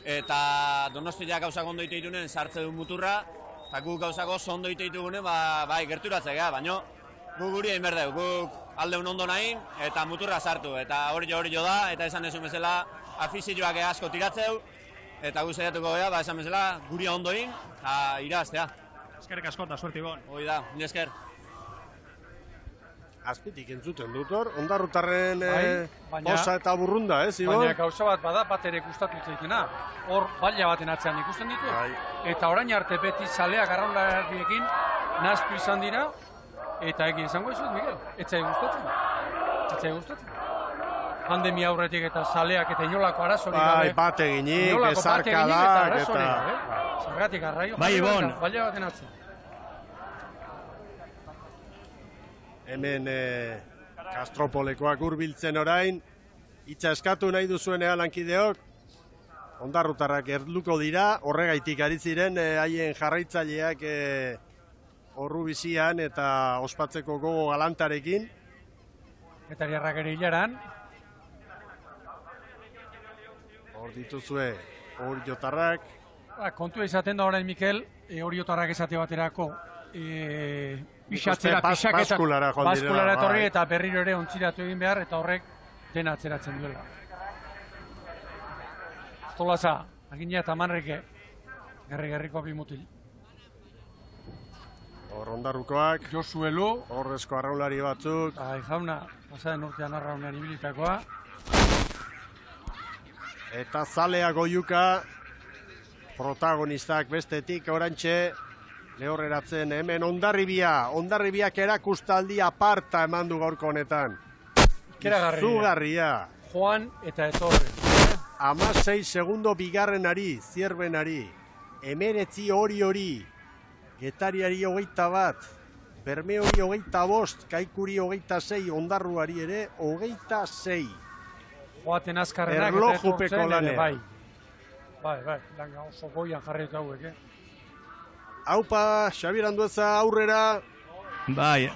eta Donostiak gauzak ondo ite ditunen sartze duen muturra, eta guk gauzak oso ondo ite ditugunen, bai, gerturatzea geha, baina guk guri egin berdeu, guk aldeun ondo nahin, eta muturra sartu, eta hori jo da, eta esan esun bezala, afizioak asko tiratzeu, eta gu saiatuko geha, esan bezala, guri ondo egin, eta iraztea. Eskerrik asko eta suerte, Ibon. Hoi da, mila esker. Azpitik entzuten dut hor, Ondarrutarren osa eta burrunda, Ibon? Baina gauza bat bada, bat ere gustatu zaitena. Hor, baila baten atzean ikusten ditu. Eta orain arte beti zaleak arraunlariekin naztu izan dira, eta egin izango izut, Miguel. Etzai gustatzen. Pandemia aurretik eta zaleak eta inolako arazorik gabe. Bat eginik, bezarkadak, eta... Zergatik arraio, bai, Ibon. Baila baten atzean. Hemen Kastropolekoak hurbiltzen orain, hitza eskatu nahi duzuenean lankideok, Ondarrutarrak erluko dira, horregaitik ari ziren haien jarraitzaileak horru bizian eta ospatzeko gogo galantarekin. Getariarrak ere hilaran. Hor dituzue, Oriotarrak. Kontua izaten da orain, Mikel, Oriotarrak esate baterako pixatzera, baskulara etorri eta berriro ere ontziratu egin behar, eta horrek dena atzeratzen duela. Tolaza, Agina eta Manrike, gerri-gerriko bimutil. Hor Ondarrukoak. Josuelu. Horrezko arraunlari batzuk. Jauna, pasaren urtean arraunean ibilitakoa. Eta zaleak oiuka, protagonistak bestetik, orantxe, lehorreratzen hemen Hondarribiak erakustaldi aparta eman du gaurko honetan. Izugarria. Joan eta etorre. 16 segundo bigarrenari, zierbenari, 19 hori, Getariari 21, Bermeori 25, Kaikuri 26, Ondarruari ere 26. Joaten azkarrenak eta etortzen ere, bai. Bai, langa oso goian jarrietu hauek, Aupa, Xabier Andueza, aurrera. Bai,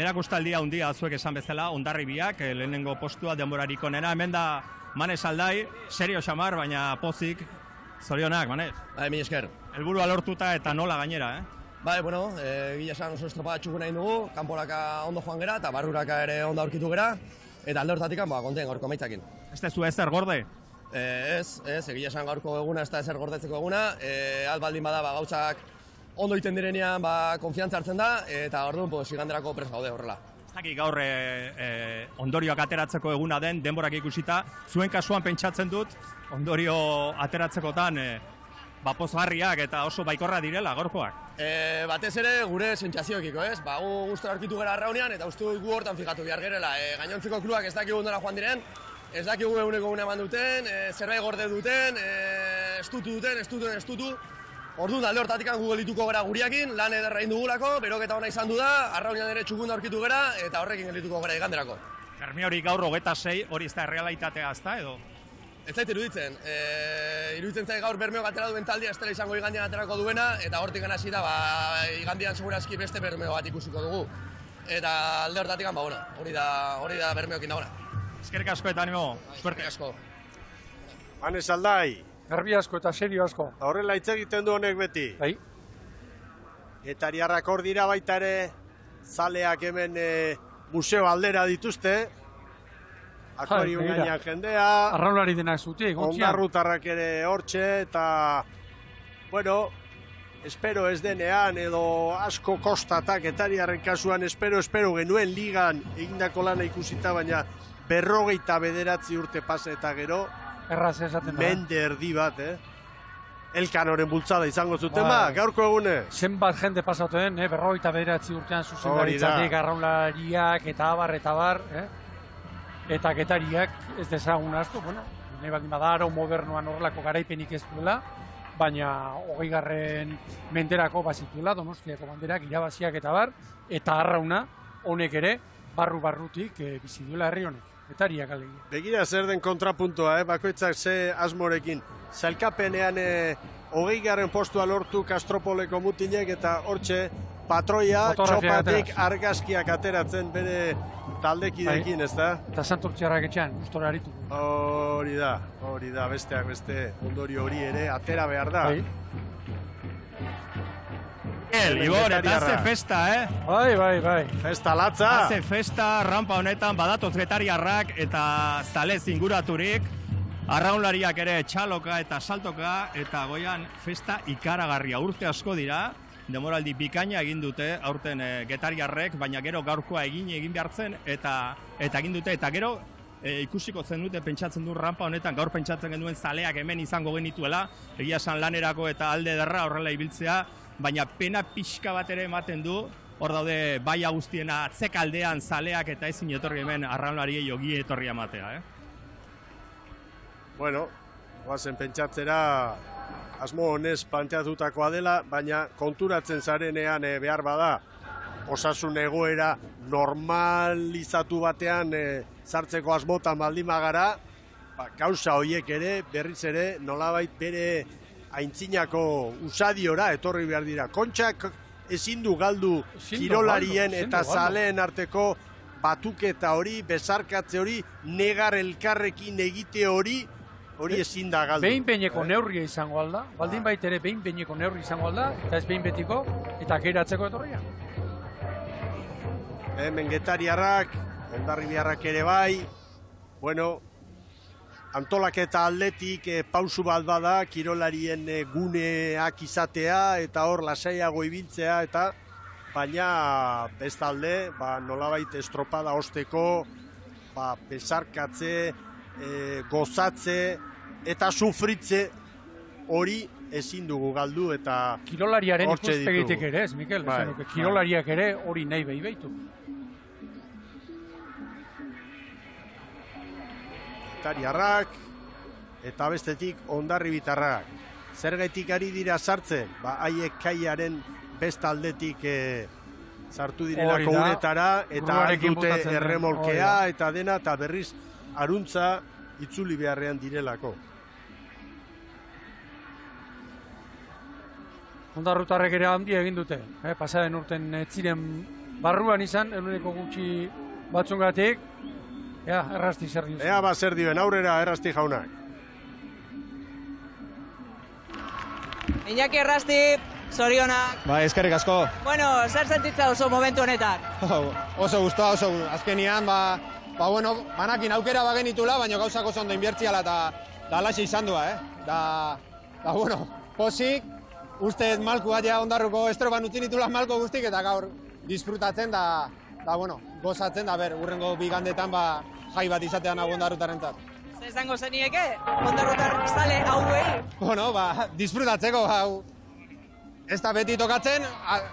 erakustaldia handia zuek esan bezala, Hondarribiak, lehenengo postua denborarik onena, hemen da Manes Aldai, serio xamar, baina pozik, zorionak, Manes. Bai, mi esker. Helburua lortuta eta nola gainera, Bai, gila esan oso estropada txuku nahi dugu, kanporaka ondo joan gera, eta barruraka ere ondo aurkitu gera, eta alde hortatik, konten gaurko maitzakin. Ez tezu ezer gorde? Ez, egia esan gaurko eguna, ez da ezer gordetzeko eguna, albaldin bada gauzak ondo iten direnean konfiantza hartzen da, eta orduan iganderako prest gaude horrela. Ez dakik gaur ondorioak ateratzeko eguna den, denborak ikusita, zuen kasuan pentsatzen dut, ondorio ateratzekotan pozgarriak eta oso baikorra direla gaurkoak. Batez ere gure sentsazioekiko, ez? Gu gustora aurkitu gara arraunean, eta uste gu hortan fijatu behar gerela. Gainontzeko kluak ez dakigu ondora joan diren, ez dakigu eguneko eman duten, zerbait gorde duten, estutu. Orduan alde hortatik gu geldituko gara guriakin, lan ederra indugulako, beroketa ona izan du da, arraunean ere txukunda aurkitu gara, eta horrekin geldituko gara iganderako. Bermeori gaur 26, hori ez da errealitatea ez da, edo? Ez zait iruditzen. Iruditzen zait gaur Bermeok atera duen taldia ez dela izango igandean aterako duena, eta hortik hasi da, igandean segurazki beste Bermeo bat ikusiko dugu. eta alde hortatik, ba, bueno, hori da bermeokin dagoena. Eskerrik asko eta animo. Eskerrik asko. Hanez Aldai. Garbi asko eta serio asko. Horrela hitz egiten du honek beti. Bai. Getariarrak hor dira baita ere, zaleak hemen museo aldera dituzte. Akuario gainean jendea. Arraunlari denak zutik, ontzian. Ondarrutarrak ere hortxe, eta, bueno, espero ez denean, edo asko kostatak, Getariarren kasuan, espero genuen ligan egindako lana ikusita, baina 59 urte pase eta gero, erraz esaten da. mende erdi bat, Elkanoren bultzada izango zuten ba, gaurko egune. Zenbat jende pasatu den, 59 urtean zuzendaritzatik, arraunlariak eta abar, eta Getariak ez dezagun asko, bueno, nahi baldin bada aro modernoan horrelako garaipenik ez duela, baina 20. menderako bazituela, Donostiako banderak irabaziak eta bar, eta arrauna honek ere, barrutik bizi duela herri honek, Getariak alegia. Begira zer den kontrapuntua, bakoitzak ze asmorekin. Zailkapenean 20. postua lortu Kastropoleko mutilek eta hortxe patroia txopatik argazkiak ateratzen bere taldekidekin, ez da? Eta Santurtziarrak etxean, gustora aritu. Hori da, besteak beste ondorio hori ere atera behar da. Ibor, eta haze festa, Bai. Festa latza. Haze festa, rampa honetan badatoz Getariarrak eta zalez inguraturik, arraunlariak ere txaloka eta saltoka, eta goian festa ikaragarria. Urte asko dira, demoraldi bikaina egin dute aurten Getariarrek, baina gero gaurkoa egin behartzen, eta egin dute, eta gero ikusiko zen dute pentsatzen du rampa honetan, gaur pentsatzen genuen zaleak hemen izango genituela, egia esan lanerako eta alde derra horrela ibiltzea, baina pena pixka bat ere ematen du, hor daude baia guztiena atzekaldean zaleak eta ezin etorri hemen arraunlariei ogi etorri ematea. Bueno, goazen pentsatzera asmo honez planteatutakoa dela, baina konturatzen zarenean behar bada osasun egoera normalizatu batean sartzeko asmotan baldin bagara, gauza horiek ere, berriz ere, nolabait bere aintzinako usadiora etorri behar dira. Kontxak ezin du galdu kirolarien eta zaleen arteko batuketa hori, besarkatze hori, negar elkarrekin egite hori ezin da galdu. Behin-behineko neurria izango alda, baldin baitere behin-behineko neurri izango alda, eta ez behin betiko, eta geratzeko etorria. Hemen Getariarrak, Hondarribiarrak ere bai, bueno, antolaketa aldetik pausu bat bada, kirolarien guneak izatea, eta hor lasaiago ibiltzea, eta baina bestalde, nolabait estropada osteko, besarkatze, gozatze, eta sufritze hori ezin dugu galdu, eta kirolariaren ikuspegitik ere, ez, Mikel? Kirolariak ere hori nahi behi behitu. Getariarrak eta bestetik Hondarribitarrak. Zergaitik ari dira sartzen? Haiek kaiaren bestaldetik sartu direlako uretara, eta dute erremolkea, eta dena, eta berriz aruntza itzuli beharrean direlako. Hondarrutarrek ere handia egin dute. Pasaden urten ziren barruan izan, eguneko gutxi batzungatik, errasti zer diozen. Zer dioen, aurrera errasti jaunak. Iñaki Errasti, zorionak. Eskerrik asko. Bueno, zer sentitza oso momentu honetan? Oso guztua, azkenian, banakin aukera bagenitula, baina gauzak oso ondo inbiertziala eta alaxe izan dua, bueno, posik, uste malku bat Hondarruko estropan utzi nitula malko guztik, eta gaur disfrutatzen da, gozatzen da, urrengo bigandetan jai bat izatean hau Hondarrutarentzat. Zer esango zenieke, Hondarrutar zale hauei? Bueno, disfrutatzeko, ez da beti tokatzen,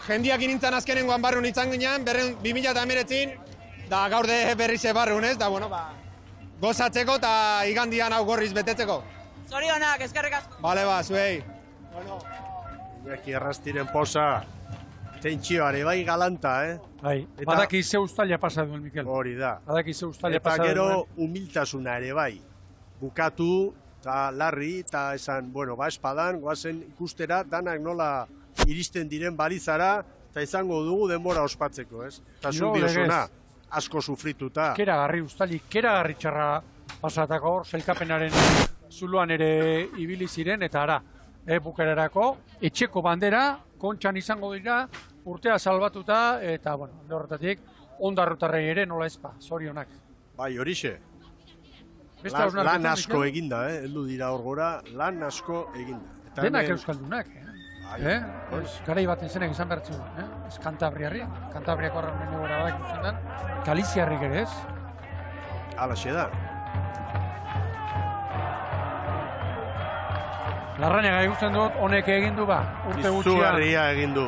jendiak inintzan azkenengoan barrun itzan ginean, 2019, da gaur de berriz barrun ez, da gozatzeko eta igandian hau gorriz betetzeko. Zorionak, eskerrik asko. Bale, zuei. Iñaki Errastiren posa, tentsioare bai galanta, Bai, badaki ze ustalia pasa duen, Mikel. Hori da. Badaki ze ustalia pasa duen. Eta gero humiltasuna ere bai. Bukatu, eta larri, eta esan, espadan, goazen ikustera, danak nola iristen diren balizara, eta izango dugu denbora ospatzeko, ez? Eta zuk diosuna, asko sufrituta. Keragarri, ustali, keragarri txarra pasatako, sailkapenaren zuluan ere ibili ziren, eta ara, bukerarako, etxeko bandera, kontxan izango dira, urtea salbatuta, eta, bueno, horretatik, ondarrutarrei ere nola ezpa, zorionak. Bai, horixe. Lan asko eginda, heldu dira hor gora, lan asko eginda. Denak euskaldunak, garai baten zenek izan bertzu, ez Kantabriako horren gora badak ikusten den, Galiziarrik ere ez? Alaxe da. Larrañaga ikusten dut, honek egin du ba, urte gutxian. Izugarria egin du.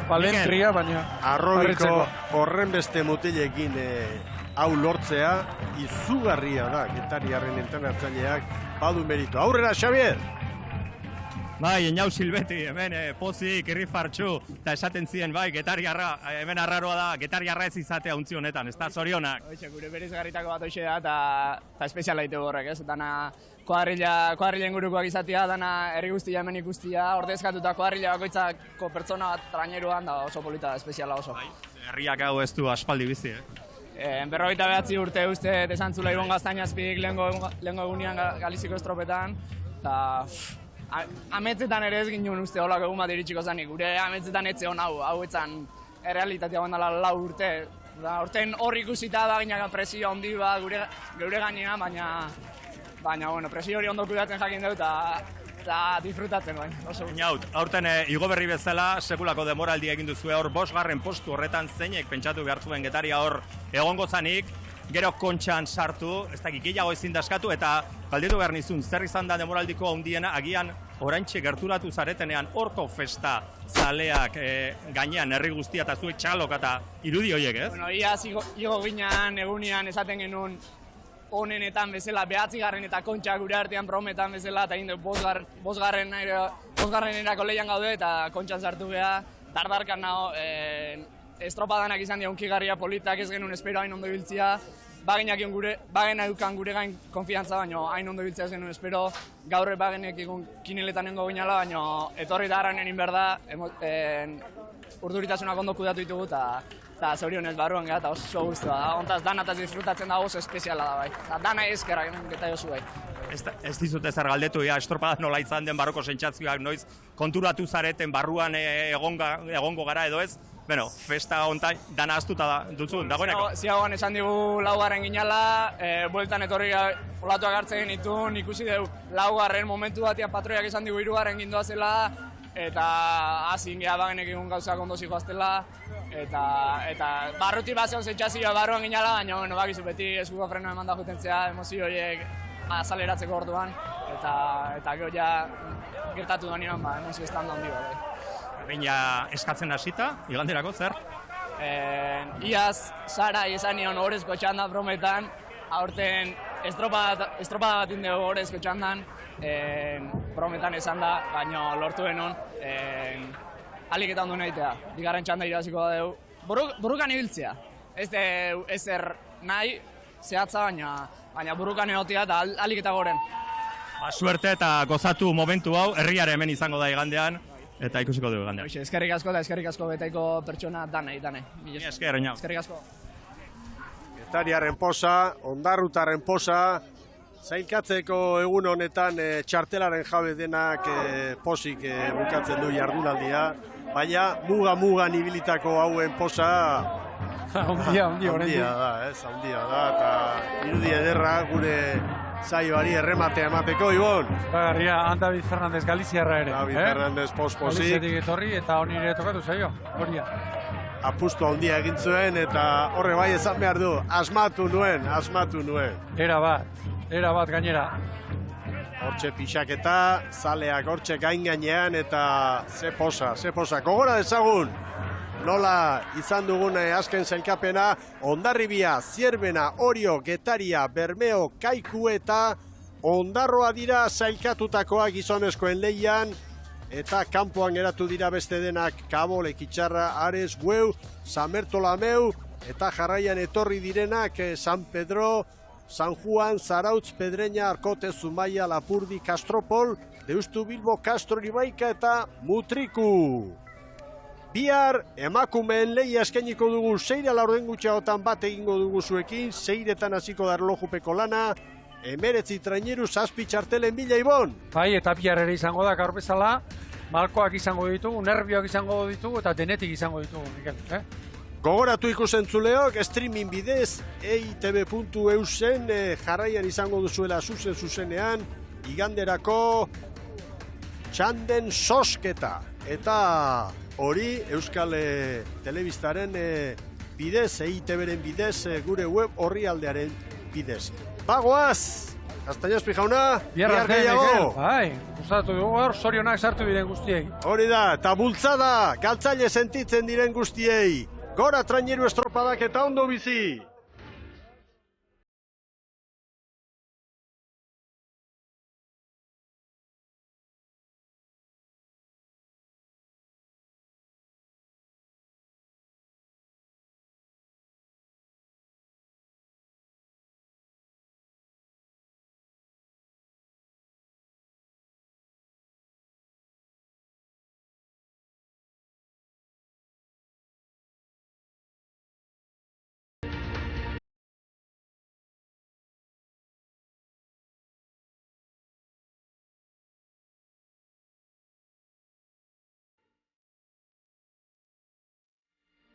Valentria, baina... Arrobiko horren beste mutilekin hau lortzea, izugarria da, Getariarren entrenatzaileak badu meritu. Aurrera, Xavier! Bai, Eñau Silbeti, hemen pozik, irrifartxu, eta esaten ziren, bai, Getariarra, hemen arraroa da, Getariarra ez izatea untzi honetan, ez da zorionak. Hoxe, gure berizgarritako bat hoxe da, eta espeziala ditu horrek, ez? Dana koadrilen gurukoak izatea, dana herri guztia hemen ikustia, ordezkatuta koadrila bakoitzako pertsona bat traineruan, da oso polita, espeziala oso. Bai, herriak hau ez du aspaldi bizi, 49 urte uste desantzula Ibon Gaztainazpik lehengo egunean Galiziko estropetan, eta ametzetan ere ez ginen uste holako egun bat iritsiko zanik, gure ametzetan etze hon hau etzan errealitatea gondala 4 urte. Horten hor ikusita da ginean presio handi bat gure gainean, baina presio hori ondo kudatzen jakin dut eta disfrutatzen bain. Inaut, aurten igo berri bezala sekulako demoraldi egin duzue hor 5. postu horretan zeinek pentsatu behar zuen Getaria hor egongo zanik, gero kontxan sartu, ez dakik gehiago ezin daskatu, eta galdetu behar nizun, zer izan da demoraldiko handiena, agian oraintxe gerturatu zaretenean horko festa zaleak gainean herri guztia eta zuek txalok eta irudi horiek, ez? Bueno, iaz igo ginean egunean esaten genuen honenetan bezala, 9. eta kontxa gure artean prometan bezala, eta egin bosgarrenerako lehian gaude eta kontxan sartu geha, dardarkan nago, estropadanak izan dira unkigarria politak ez genuen espero hain ondo ibiltzia, bagena dukan gure gain konfiantza, baina hain ondo ibiltzia ez genuen espero, gaur bagenek egun kineletan nengo ginala, baina etorri da harran egin behar da, urduritasunak ondo kudatu ditugu eta zorionez barruan gara eta oso guztua da. Hontaz danataz disfrutatzen da oso espeziala da bai. Dana eskerrak eta jozu bai. Ez dizute zer galdetu, estropada nola izan den barroko sentsazioak noiz konturatu zareten barruan egongo gara edo ez? Bueno, festa hontan dana astuta duzu, dagoeneko? Ziagoan esan digu 4. ginala, bueltan etorri olatuak hartzen genitun, ikusi dugu 4. momentu batean patroiak esan digu 3. gindoa zela, eta hazin geha bagenek egun gauzak ondo zikoaztela, eta barruti bat zeon sentsazioa barruan ginala, baina bakizu beti eskuko freno eman da jutentzea, emozio horiek azaleratzeko orduan, eta gero ja gertatu da nian, emozio estanda handi bat. Baina eskatzen hasita, iganderako zer? Iaz, Sara izan nion horrezko txanda prometan, aurten estropada bat indegu horrezko txandan, prometan esan da, baina lortu denon, alik eta ondo nahitea. 2. txanda irabaziko da dugu. Burukan ibiltzea. Ez zer nahi, zehatza, baina burukan egotia eta alik eta goren. Suerte eta gozatu momentu hau, herriare hemen izango da igandean, eta ikusiko dugu igandean. Eskerrik asko eta eskerrik asko betaiko pertsona danai. Eskerrik asko. Getariarren posa, Ondarrutarren posa, zailkatzeko egun honetan txartelaren jabe denak posik bukatzen du jardunaldia, baina muga-mugan ibilitako hauen posa handia da, eta irudi ederra gure zaioari errematea emateko, Ibon. Bagarria, David Fernandez Galiziarra ere. David Fernandez posposik. Galiziatik etorri eta honi ere tokatu zaio, horia. Apustu handia egin zuen eta horre bai esan behar du, asmatu nuen. Era bat gainera. Hortxe pixaketa, zaleak hortxe gainean eta ze posa. Gogora dezagun, nola izan dugun azken zailkapena, Hondarribia, Zierbena, Orio, Getaria, Bermeo, Kaiku eta Ondarroa dira zailkatutakoak gizonezkoen lehian, eta kanpoan geratu dira beste denak Kabo, Lekitxarra, Ares, Bueu, San Bertolameu, eta jarraian etorri direnak San Pedro, San Juan, Zarautz, Pedreña, Arkote, Zumaia, Lapurdi, Kastropol, Deustu, Bilbo, Castro, Ibaika eta Mutriku. Bihar, emakumeen lehia eskainiko dugu 6:00 gutxiagotan bat egingo dugu zuekin, 6:00 hasiko da erlojupeko lana, 19 traineru 7 txartelen bila, Ibon. Bai, eta bihar ere izango da gaur bezala, malkoak izango ditugu, nerbioak izango ditugu eta denetik izango ditugu, Mikel. Gogoratu ikusentzuleok, streaming bidez, eitb.eusen jarraian izango duzuela zuzenean, iganderako txanden sosketa. Eta hori Euskal Telebistaren bidez, EITB-ren bidez, gure web orrialdearen bidez. Bagoaz, Castañaspi jauna, bihar gehiago. Bai, gustatu dugu hor, sorionak sartu diren guztiei. Hori da, eta bultzada, galtzaile sentitzen diren guztiei. Gora traineru estropadak eta ondo bizi!